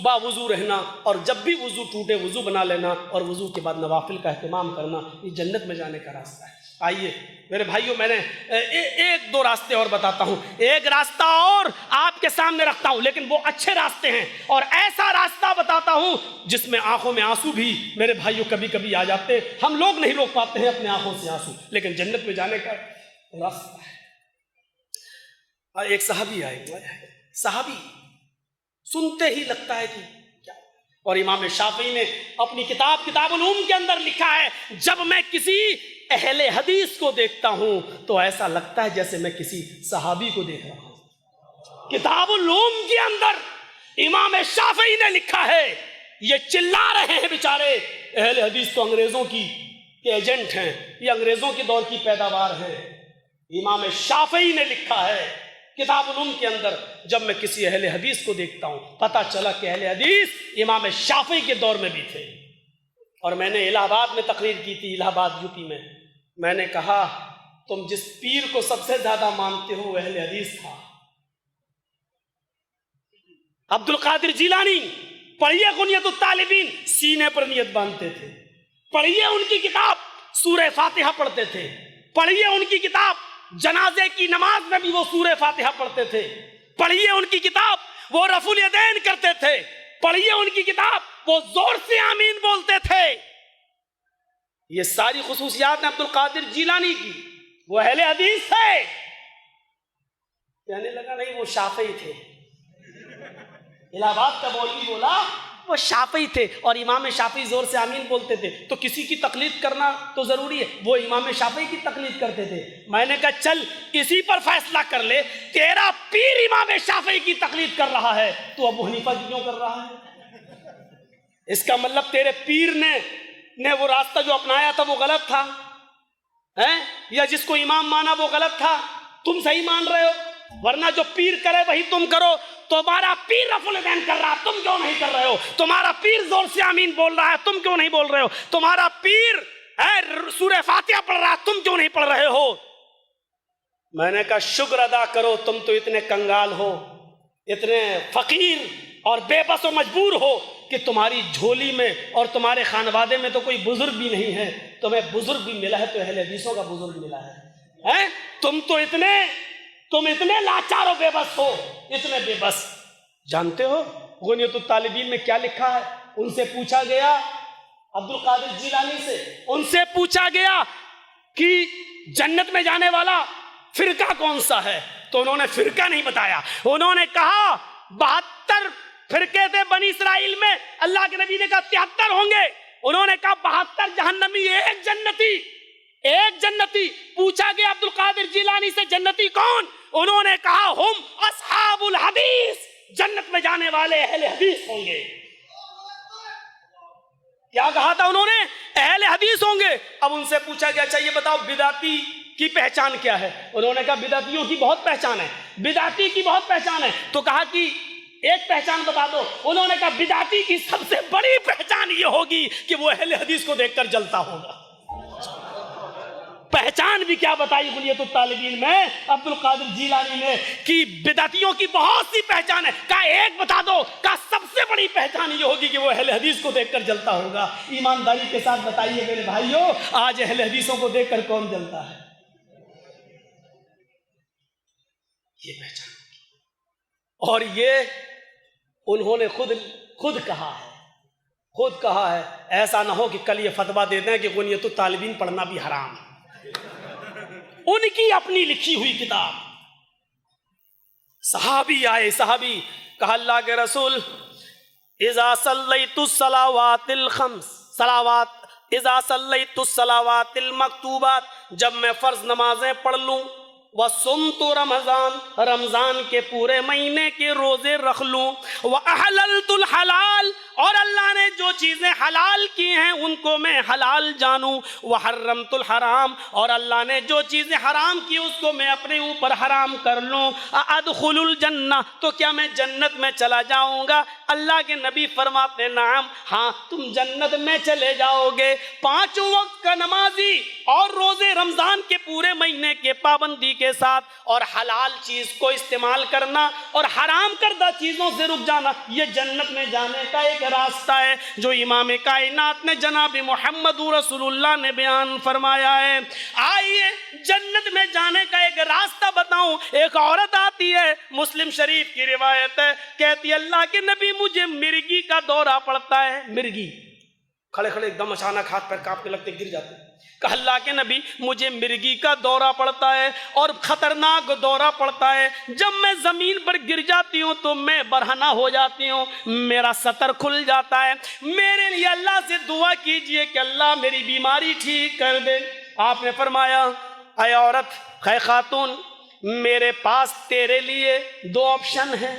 با وضو رہنا، اور جب بھی وضو ٹوٹے وضو بنا لینا، اور وضو کے بعد نوافل کا اہتمام کرنا، یہ جنت میں جانے کا راستہ ہے۔ آئیے میرے بھائیوں، میں نے ایک دو راستے اور بتاتا ہوں، ایک راستہ اور آپ کے سامنے رکھتا ہوں، لیکن وہ اچھے راستے ہیں، اور ایسا راستہ بتاتا ہوں جس میں آنکھوں میں آنسو بھی میرے بھائیوں کبھی کبھی آ جاتے، ہم لوگ نہیں روک پاتے ہیں اپنے آنکھوں سے آنسو، لیکن جنت میں جانے کا راستہ ہے۔ اور ایک صحابی آئے، صحابی سنتے ہی لگتا ہے کہ کیا، اور امام شافعی نے اپنی کتاب العلوم کے اندر لکھا ہے، جب میں کسی اہل حدیث کو دیکھتا ہوں تو ایسا لگتا ہے جیسے میں کسی صحابی کو دیکھ رہا ہوں۔ کتاب العلوم کے اندر امام شافعی نے لکھا ہے، یہ چلا رہے ہیں بیچارے اہل حدیث تو انگریزوں کی ایجنٹ ہیں، یہ انگریزوں کے دور کی پیداوار ہیں۔ امام شافعی نے لکھا ہے کتاب العلوم کے اندر، جب میں کسی اہل حدیث کو دیکھتا ہوں، پتہ چلا کہ اہل حدیث امام شافعی کے دور میں بھی تھے۔ اور میں نے الہ آباد میں تقریر کی تھی، الہ آباد یوپی میں نے کہا تم جس پیر کو سب سے زیادہ مانتے ہو وہ اہل حدیث تھا، عبد القادر جیلانی۔ پڑھیے غنیت الطالبین، سینے پر نیت باندھتے تھے، پڑھیے ان کی کتاب، سورہ فاتحہ پڑھتے تھے، پڑھیے ان کی کتاب، جنازے کی نماز میں بھی وہ سورہ فاتحہ پڑھتے تھے، پڑھیے ان کی کتاب، وہ رفع الیدین کرتے تھے، پڑھیے ان کی کتاب، وہ زور سے آمین بولتے تھے۔ یہ ساری خصوصیات ہیں عبد القادر جیلانی کی، وہ اہل حدیث تھے۔ کہنے لگا نہیں وہ شافعی تھے۔ الہ آباد کا مولوی بولا وہ وہ شافعی تھے اور امام شافعی زور سے آمین بولتے تھے، تو کسی کی تقلید کرنا تو ضروری ہے، وہ امام شافعی کی تقلید کرتے تھے۔ میں نے کہا چل اسی پر فیصلہ کر لے، تیرا پیر امام شافعی کی تقلید کر رہا ہے، تو ابو حنیفہ کی کیوں کر رہا ہے؟ اس کا مطلب تیرے پیر نے وہ راستہ جو اپنایا تھا وہ غلط تھا، یا جس کو امام مانا وہ غلط تھا، تم صحیح مان رہے ہو، ورنہ جو پیر کرے وہی تم کرو۔ تمہارا پیر رفع الیدین کر رہا، تم کیوں نہیں کر رہے ہو؟ تمہارا پیر زور سے آمین بول رہا ہے، تم کیوں نہیں بول رہے ہو؟ تمہارا پیر سورہ فاتحہ پڑھ رہا ہے، تم کیوں نہیں پڑھ رہے ہو؟ میں نے کہا شکر ادا کرو، تم تو اتنے کنگال ہو، اتنے فقیر اور بے بس و مجبور ہو کہ تمہاری جھولی میں اور تمہارے خانوادے میں تو کوئی بزرگ بھی نہیں ہے، تمہیں بزرگ بھی ملا ہے تو اہل حدیثوں کا بزرگ ملا ہے۔ تم اتنے لاچار و بے بس ہو، اتنے بے بس۔ جانتے ہو غنیۃ الطالبین میں کیا لکھا ہے؟ ان سے پوچھا گیا، عبد القادر جیلانی سے ان سے پوچھا گیا کہ جنت میں جانے والا فرقہ کون سا ہے، تو انہوں نے فرقہ نہیں بتایا، انہوں نے کہا 72 فرقے تھے بنی اسرائیل میں، اللہ کے نبی نے کہا 73 ہوں گے، انہوں نے کہا 72 جہنمی، ایک جنتی۔ پوچھا گیا عبد القادر جیلانی سے جنتی کون؟ انہوں نے کہا ہم اصحاب الحدیث، جنت میں جانے والے اہل حدیث ہوں گے۔ کیا کہا تھا انہوں نے؟ اہل حدیث ہوں گے۔ اب ان سے پوچھا گیا اچھا یہ بتاؤ بدعتی کی پہچان کیا ہے؟ انہوں نے کہا بدعتیوں کی بہت پہچان ہے، بدعتی کی بہت پہچان ہے۔ تو کہا کہ ایک پہچان بتا دو۔ انہوں نے کہا بدعتی کی سب سے بڑی پہچان یہ ہوگی کہ وہ اہل حدیث کو دیکھ کر جلتا ہوگا۔ پہچان بھی کیا بتائی غنیۃ الطالبین میں عبد القادر جیلانی نے کہ بدعتیوں کی بہت سی پہچان ہے، کہا ایک بتا دو، کہا سب سے بڑی پہچان یہ ہوگی کہ وہ اہل حدیث کو دیکھ کر جلتا ہوگا۔ ایمانداری کے ساتھ بتائیے میرے بھائیوں، آج اہل حدیثوں کو دیکھ کر کون جلتا ہے؟ یہ پہچان ہوگی۔ اور یہ انہوں نے خود کہا ہے، ایسا نہ ہو کہ کل یہ فتویٰ دے دیں کہ غنیۃ الطالبین پڑھنا بھی حرام ہے۔ ان کی اپنی لکھی ہوئی کتاب۔ صحابی آئے، صحابی کہا اللہ کے رسول اذا صلیت الصلوات الخمس اذا صلیت الصلوات المکتوبات، جب میں فرض نمازیں پڑھ لوں، وَصُمْتُ رمضان کے پورے مہینے کے روزے رکھ لوں، وَأَحْلَلْتُ الْحَلَالِ، اور اللہ نے جو چیزیں حلال کی ہیں ان کو میں حلال جانوں، وَحَرَّمْتُ الْحَرَامِ، اور اللہ نے جو چیزیں حرام کی اس کو میں اپنے اوپر حرام کر لوں، أَدْخُلُ الْجَنَّةَ، تو کیا میں جنت میں چلا جاؤں گا؟ اللہ کے نبی فرماتے نعم، ہاں تم جنت میں چلے جاؤ گے۔ 5 وقت کا نمازی اور روزے رمضان کے پورے مہینے کے پابندی کے ساتھ، اور حلال چیز کو استعمال کرنا اور حرام کردہ چیزوں سے رک جانا، یہ جنت میں جانے کا ایک راستہ ہے جو امام کائنات نے جناب محمد رسول اللہ نے بیان فرمایا ہے۔ آئیے جنت میں جانے کا ایک راستہ بتاؤں۔ ایک عورت آتی ہے، مسلم شریف کی روایت ہے، کہتی ہے اللہ کے نبی مجھے مرگی کا دورہ پڑتا ہے۔ مرگی، کھڑے ایک دم اچانک ہاتھ پیر کانپنے لگتے، گر جاتے۔ کہا اللہ کے نبی مجھے مرگی کا دورہ پڑتا ہے اور خطرناک دورہ پڑتا ہے، جب میں زمین پر گر جاتی ہوں تو میں برہنہ ہو جاتی ہوں، میرا سطر کھل جاتا ہے، میرے لیے اللہ سے دعا کیجئے کہ اللہ میری بیماری ٹھیک کر دے۔ آپ نے فرمایا اے عورت، اے خاتون، میرے پاس تیرے لیے 2 آپشن ہیں۔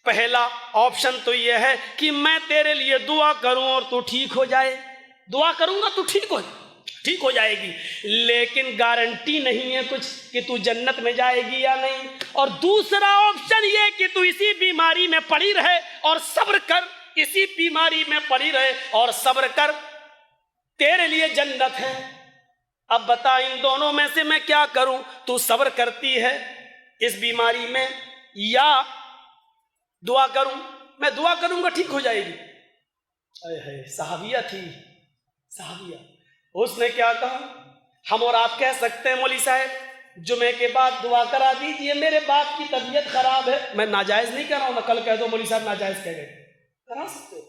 پہلا آپشن تو یہ ہے کہ میں تیرے لیے دعا کروں اور تو ٹھیک ہو جائے، دعا کروں گا تو ٹھیک ہو جائے گی، لیکن گارنٹی نہیں ہے کچھ کہ تو جنت میں جائے گی یا نہیں۔ اور دوسرا آپشن یہ کہ تو اسی بیماری میں پڑی رہے اور صبر کر، اسی بیماری میں پڑی رہے اور صبر کر، تیرے لیے جنت ہے۔ اب بتا ان دونوں میں سے میں کیا کروں؟ تو صبر کرتی ہے اس بیماری میں یا دعا کروں؟ میں دعا کروں گا ٹھیک ہو جائے گی۔ صحابیہ تھی، صحابیہ، اس نے کیا کہا؟ ہم اور آپ کہہ سکتے ہیں مولوی صاحب جمعے کے بعد دعا کرا دیجئے، میرے باپ کی طبیعت خراب ہے۔ میں ناجائز نہیں کر رہا ہوں، میں کل کہہ دو مولوی صاحب ناجائز کہہ گئے، کرا سکتے ہو،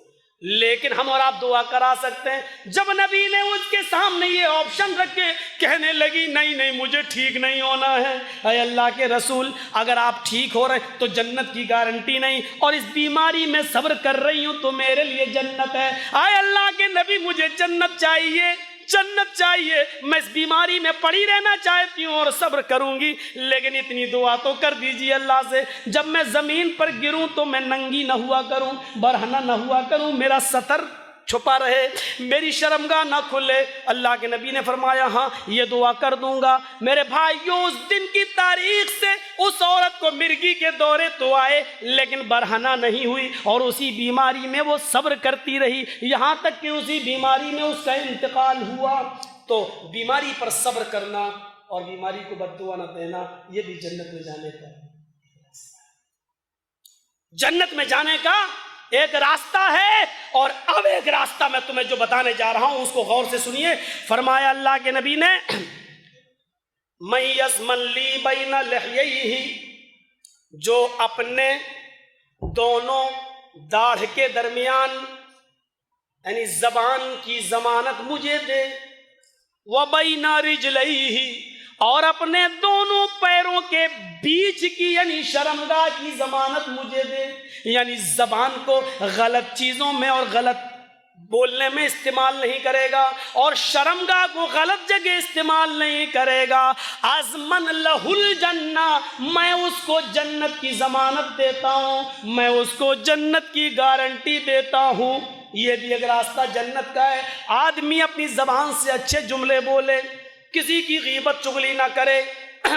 لیکن ہم اور آپ دعا کرا سکتے ہیں۔ جب نبی نے اس کے سامنے یہ آپشن رکھے، کہنے لگی نہیں مجھے ٹھیک نہیں ہونا ہے، اے اللہ کے رسول اگر آپ ٹھیک ہو رہے تو جنت کی گارنٹی نہیں، اور اس بیماری میں صبر کر رہی ہوں تو میرے لیے جنت ہے، اے اللہ کے نبی مجھے جنت چاہیے، جنت چاہیے، میں اس بیماری میں پڑی رہنا چاہتی ہوں اور صبر کروں گی، لیکن اتنی دعا تو کر دیجئے اللہ سے، جب میں زمین پر گروں تو میں ننگی نہ ہوا کروں، برہنہ نہ ہوا کروں، میرا ستر چھپا رہے، میری شرمگاہ نہ کھلے۔ اللہ کے نبی نے فرمایا ہاں یہ دعا کر دوں گا۔ میرے بھائیوں اس دن کی تاریخ سے اس عورت کو مرگی کے دورے تو آئے لیکن برہنہ نہیں ہوئی، اور اسی بیماری میں وہ صبر کرتی رہی، یہاں تک کہ اسی بیماری میں اس کا انتقال ہوا۔ تو بیماری پر صبر کرنا اور بیماری کو بد دعا نہ دینا، یہ بھی جنت میں جانے کا ایک راستہ ہے۔ اور اب ایک راستہ میں تمہیں جو بتانے جا رہا ہوں اس کو غور سے سنیے۔ فرمایا اللہ کے نبی نے مَن یَسْمَن لِی بَیْنَ لِحْیَیْہِ، جو اپنے دونوں داڑھ کے درمیان یعنی زبان کی ضمانت مجھے دے، وَبَیْنَ رِجْلَیْہِ، اور اپنے دونوں پیروں کے بیچ کی یعنی شرمگاہ کی ضمانت مجھے دے، یعنی زبان کو غلط چیزوں میں اور غلط بولنے میں استعمال نہیں کرے گا، اور شرمگاہ کو غلط جگہ استعمال نہیں کرے گا۔ اضمن لہ الجنہ، میں اس کو جنت کی ضمانت دیتا ہوں، میں اس کو جنت کی گارنٹی دیتا ہوں۔ یہ بھی ایک راستہ جنت کا ہے۔ آدمی اپنی زبان سے اچھے جملے بولے، کسی کی غیبت چغلی نہ کرے،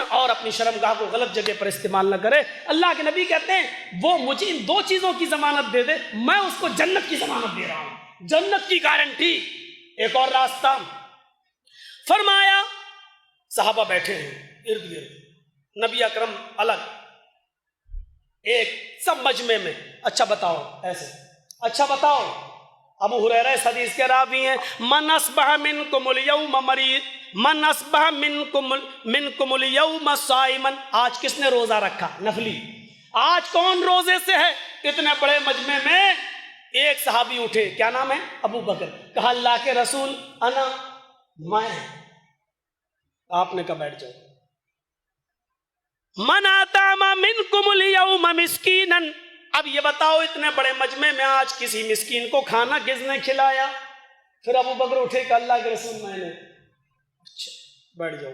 اور اپنی شرمگاہ کو غلط جگہ پر استعمال نہ کرے۔ اللہ کے نبی کہتے ہیں وہ مجھے ان دو چیزوں کی ضمانت دے دے، میں اس کو جنت کی ضمانت دے رہا ہوں، جنت کی گارنٹی۔ ایک اور راستہ فرمایا، صحابہ بیٹھے ہیں ارد گرد، نبی اکرم الگ، ایک سب مجمع میں، اچھا بتاؤ ایسے، اچھا بتاؤ۔ ابو ہریرہ اس حدیث کے راوی ہیں، من اصبح منکم الیوم مریض، من اصبح منکم الیوم صائما، آج کس نے روزہ رکھا نفلی؟ آج کون روزے سے ہے؟ اتنے بڑے مجمع میں ایک صحابی اٹھے، کیا نام ہے؟ ابو بکر، کہا اللہ کے رسول انا، میں۔ آپ نے کہا بیٹھ جاؤ۔ من اطعم منکم الیوم مسکینا، اب یہ بتاؤ اتنے بڑے مجمع میں آج کسی مسکین کو کھانا کس نے کھلایا؟ پھر ابو بکر اٹھے کہ اللہ کے رسول میں نے۔ اچھا بیٹھ جاؤ،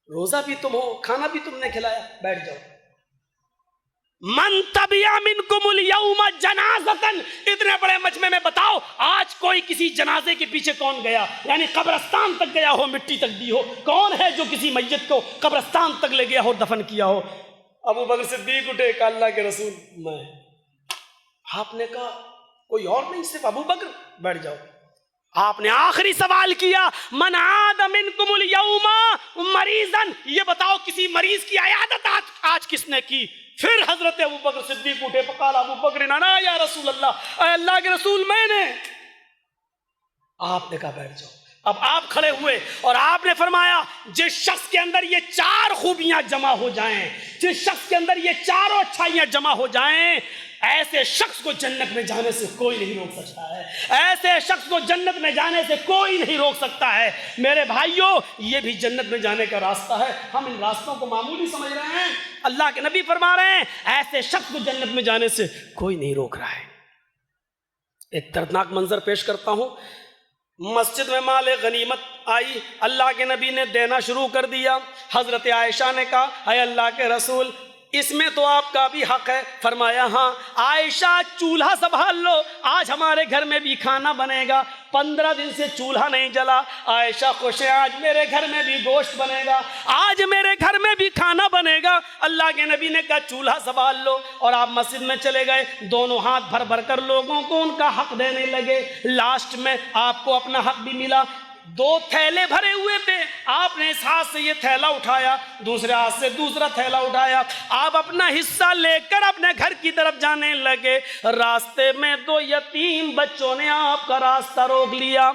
روزہ بھی تم ہو، کھانا بھی تم نے کھلایا، بیٹھ جاؤ۔ من تبع منکم الیوم جنازۃ، اتنے بڑے مجمع میں بتاؤ آج کوئی کسی جنازے کے پیچھے کون گیا؟ یعنی قبرستان تک گیا ہو، مٹی تک دی ہو، کون ہے جو کسی میت کو قبرستان تک لے گیا ہو، دفن کیا ہو؟ ابو بکر صدیق اٹھے کہ اللہ کے رسول میں۔ آپ نے کہا کوئی اور نہیں، صرف ابو بکر؟ بیٹھ جاؤ۔ آپ نے آخری سوال کیا، من عاد منکم الیوم مریضا، یہ بتاؤ کسی مریض کی عیادت آج کس نے کی؟ پھر حضرت ابو بکر صدیق اٹھے، فقال ابو بکر انا یا رسول اللہ، اے اللہ کے رسول میں نے۔ آپ نے کہا بیٹھ جاؤ۔ اب آپ کھڑے ہوئے اور آپ نے فرمایا جس شخص کے اندر یہ چار خوبیاں جمع ہو جائیں، جس شخص کے اندر یہ چاروں اچھائیاں جمع ہو جائیں، ایسے شخص کو جنت میں جانے سے کوئی نہیں روک سکتا ہے، ایسے شخص کو جنت میں جانے سے کوئی نہیں روک سکتا ہے۔ میرے بھائیوں یہ بھی جنت میں جانے کا راستہ ہے، ہم ان راستوں کو معمولی سمجھ رہے ہیں، اللہ کے نبی فرما رہے ہیں ایسے شخص کو جنت میں جانے سے کوئی نہیں روک رہا ہے۔ ایک دردناک منظر پیش کرتا ہوں، مسجد میں مال غنیمت آئی، اللہ کے نبی نے دینا شروع کر دیا۔ حضرت عائشہ نے کہا اے اللہ کے رسول اس میں تو آپ کا بھی حق ہے۔ فرمایا ہاں۔ عائشہ چولہا سنبھال لو، آج ہمارے گھر میں بھی کھانا بنے گا، 15 دن سے چولہا نہیں جلا۔ عائشہ خوش ہے، آج میرے گھر میں بھی گوشت بنے گا، آج میرے گھر میں بھی کھانا بنے گا۔ اللہ کے نبی نے کہا چولہا سنبھال لو، اور آپ مسجد میں چلے گئے، دونوں ہاتھ بھر بھر کر لوگوں کو ان کا حق دینے لگے۔ لاسٹ میں آپ کو اپنا حق بھی ملا۔ 2 تھیلے بھرے ہوئے تھے، آپ نے اس ہاتھ سے یہ تھیلا اٹھایا، دوسرے ہاتھ سے دوسرا تھیلا اٹھایا، آپ اپنا حصہ لے کر اپنے گھر کی طرف جانے لگے۔ راستے میں 2 یتیم بچوں نے آپ کا راستہ روک لیا،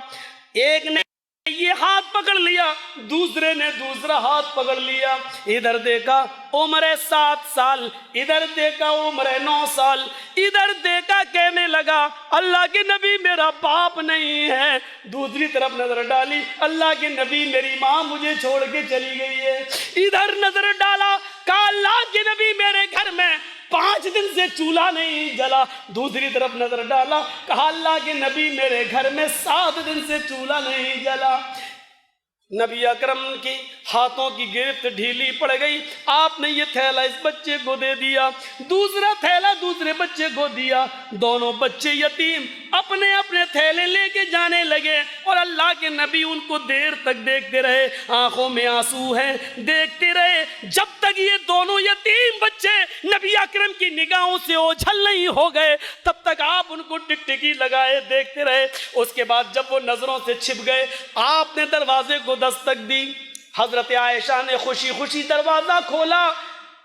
ایک نے یہ ہاتھ پکڑ لیا، دوسرے نے دوسرا ہاتھ پکڑ لیا، ادھر دیکھا عمر 7 سال، ادھر دیکھا عمر 9 سال، ادھر دیکھا کہنے لگا اللہ کے نبی میرا باپ نہیں ہے، دوسری طرف نظر ڈالی اللہ کے نبی میری ماں مجھے چھوڑ کے چلی گئی ہے، ادھر نظر ڈالا کہا اللہ کے نبی میرے گھر میں 5 دن سے چولہا نہیں جلا، دوسری طرف نظر ڈالا کہا اللہ کے نبی میرے گھر میں 7 دن سے چولہا نہیں جلا۔ نبی اکرم کی ہاتھوں کی گرفت ڈھیلی پڑ گئی، آپ نے یہ تھیلا اس بچے کو دے دیا، دوسرا تھیلا دوسرے بچے کو دیا، دونوں بچے یتیم اپنے اپنے تھیلے لے کے جانے لگے، اور اللہ کے نبی ان کو دیر تک دیکھتے رہے، آنکھوں میں آنسو ہیں، دیکھتے رہے جب تک یہ دونوں یتیم بچے نبی اکرم کی نگاہوں سے اوجھل نہیں ہو گئے، تب تک آپ ان کو ٹکٹکی لگائے دیکھتے رہے۔ اس کے بعد جب وہ نظروں سے چھپ گئے، آپ نے دروازے کو دستک دی، حضرت عائشہ نے خوشی خوشی دروازہ کھولا،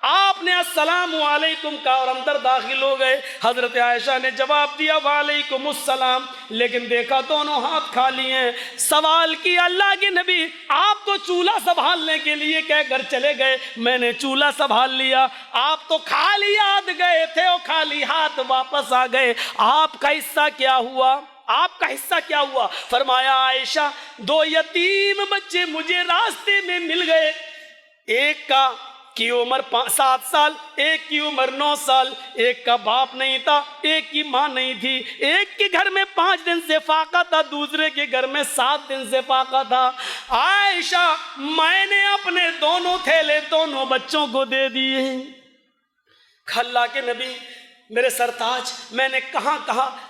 آپ نے السلام علیکم کہا اور اندر داخل ہو گئے۔ حضرت عائشہ نے جواب دیا وعلیکم السلام، لیکن دیکھا دونوں ہاتھ خالی ہیں۔ سوال کیا اللہ کے نبی آپ تو چولہا سنبھالنے کے لیے کہہ کر چلے گئے، میں نے چولہا سنبھال لیا، آپ تو خالی ہاتھ گئے تھے اور خالی ہاتھ واپس آ گئے، آپ کا حصہ کیا ہوا؟ آپ کا حصہ کیا ہوا؟ فرمایا عائشہ 2 یتیم بچے مجھے راستے میں مل گئے، ایک کی عمر 7 سال، ایک کی عمر 9 سال، ایک کا باپ نہیں تھا، ایک کی ماں نہیں تھی، ایک کے گھر میں 5 دن سے فاقہ تھا، دوسرے کے گھر میں 7 دن سے فاقہ تھا۔ عائشہ میں نے اپنے دونوں تھیلے دونوں بچوں کو دے دیے۔ اللہ کے نبی میرے سرتاج میں نے کہاں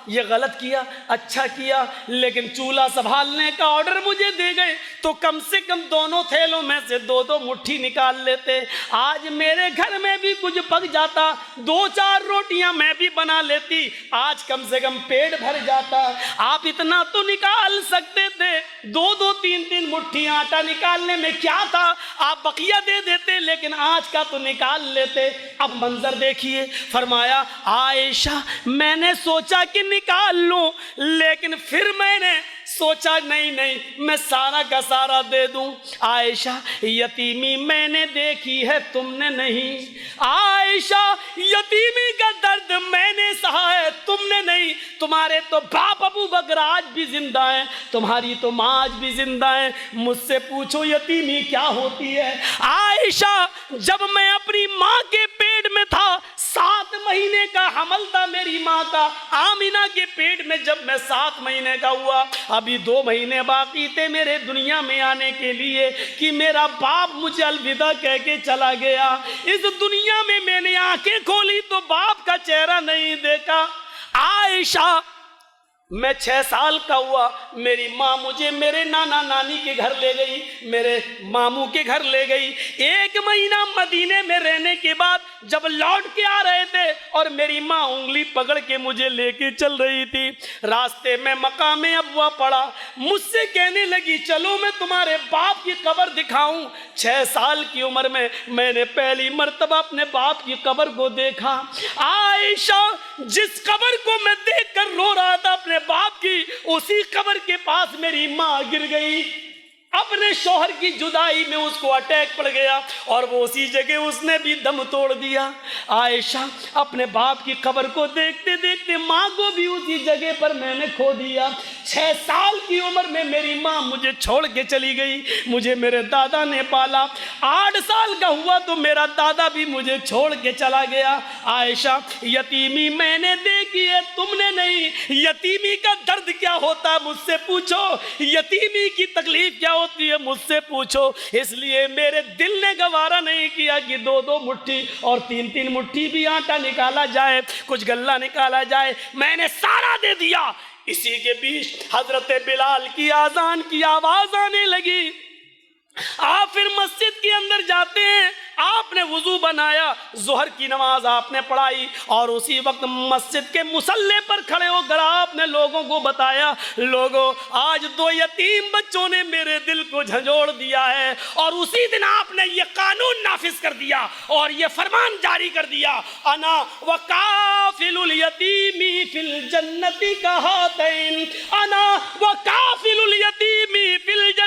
یہ غلط کیا، اچھا کیا، لیکن چولہا سنبھالنے کا آرڈر مجھے دے گئے تو کم سے کم دونوں تھیلوں میں سے 2 مٹھی نکال لیتے، آج میرے گھر میں بھی کچھ پک جاتا، 2-4 روٹیاں میں بھی بنا لیتی، آج کم سے کم پیٹ بھر جاتا۔ آپ اتنا تو نکال سکتے تھے، 2-2 3-3 مٹھی آٹا نکالنے میں کیا تھا، آپ بقیہ دے دیتے، لیکن آج کا تو نکال لیتے۔ اب منظر دیکھیے، فرمایا عائشہ میں نے سوچا کہ نکال لوں، لیکن پھر میں نے سوچا نہیں میں سارا کا سارا دے دوں۔ عائشہ یتیمی میں نے دیکھی ہے تم نے نہیں، عائشہ یتیمی کا درد میں نے سہا ہے تم نے نہیں، تمہارے تو باپ ابو بکر آج بھی زندہ ہیں، تمہاری تو ماں آج بھی زندہ ہیں، مجھ سے پوچھو یتیمی کیا ہوتی ہے۔ عائشہ جب میں اپنی ماں کے پیٹ میں تھا، 7 مہینے کا حمل تھا میری ماں کا، آمینہ کے پیٹ میں جب میں 7 مہینے کا ہوا، ابھی 2 مہینے باقی تھے میرے دنیا میں آنے کے لیے کہ میرا باپ مجھے الوداع کہہ کے چلا گیا۔ اس دنیا میں میں نے آنکھیں کھولی تو باپ کا چہرہ نہیں دیکھا۔ عائشہ میں 6 سال کا ہوا، میری ماں مجھے میرے نانا نانی کے گھر لے گئی، میرے ماموں کے گھر لے گئی۔ 1 مہینہ مدینے میں رہنے کے بعد جب لوٹ کے آ رہے تھے اور میری ماں انگلی پکڑ کے مجھے لے کے چل رہی تھی، راستے میں مقام ابوا پڑا، مجھ سے کہنے لگی چلو میں تمہارے باپ کی قبر دکھاؤں۔ 6 سال کی عمر میں نے پہلی مرتبہ اپنے باپ کی قبر کو دیکھا۔ عائشہ جس قبر کو میں دیکھ کر رو رہا تھا اپنے باپ کی، اسی قبر کے پاس میری ماں گر گئی، اپنے شوہر کی جدائی میں اس کو اٹیک پڑ گیا اور وہ اسی جگہ اس نے بھی دم توڑ دیا۔ عائشہ اپنے باپ کی قبر کو دیکھتے دیکھتے ماں کو بھی اسی جگہ پر میں نے کھو دیا۔ 6 سال کی عمر میں میری ماں مجھے چھوڑ کے چلی گئی، مجھے میرے دادا نے پالا۔ 8 سال کا ہوا تو میرا دادا بھی مجھے چھوڑ کے چلا گیا۔ عائشہ یتیمی میں نے دیکھی ہے تم نے نہیں، یتیمی کا درد کیا ہوتا ہے مجھ سے پوچھو، یتیمی کی تکلیف کیا ہوتی ہے مجھ سے پوچھو۔ اس لیے میرے دل نے گوارا نہیں کیا کہ 2-2 مٹھی اور 3-3 مٹھی بھی آٹا نکالا جائے، کچھ غلہ نکالا جائے، میں نے سارا دے دیا۔ اسی کے بیچ حضرت بلال کی آذان کی آواز آنے لگی، آپ پھر مسجد کے اندر جاتے ہیں، آپ نے وضو بنایا، ظہر کی نماز آپ نے پڑھائی اور اسی وقت مسجد کے مصلی پر کھڑے ہو کر آپ نے لوگوں کو بتایا لوگوں آج 2 یتیم بچوں نے میرے دل کو جھنجھوڑ دیا ہے، اور اسی دن آپ نے یہ قانون نافذ کر دیا اور یہ فرمان جاری کر دیا، انا وکافل الیتیم فی الجنت کہاتین، انا وکافل الیتیم فی الجنت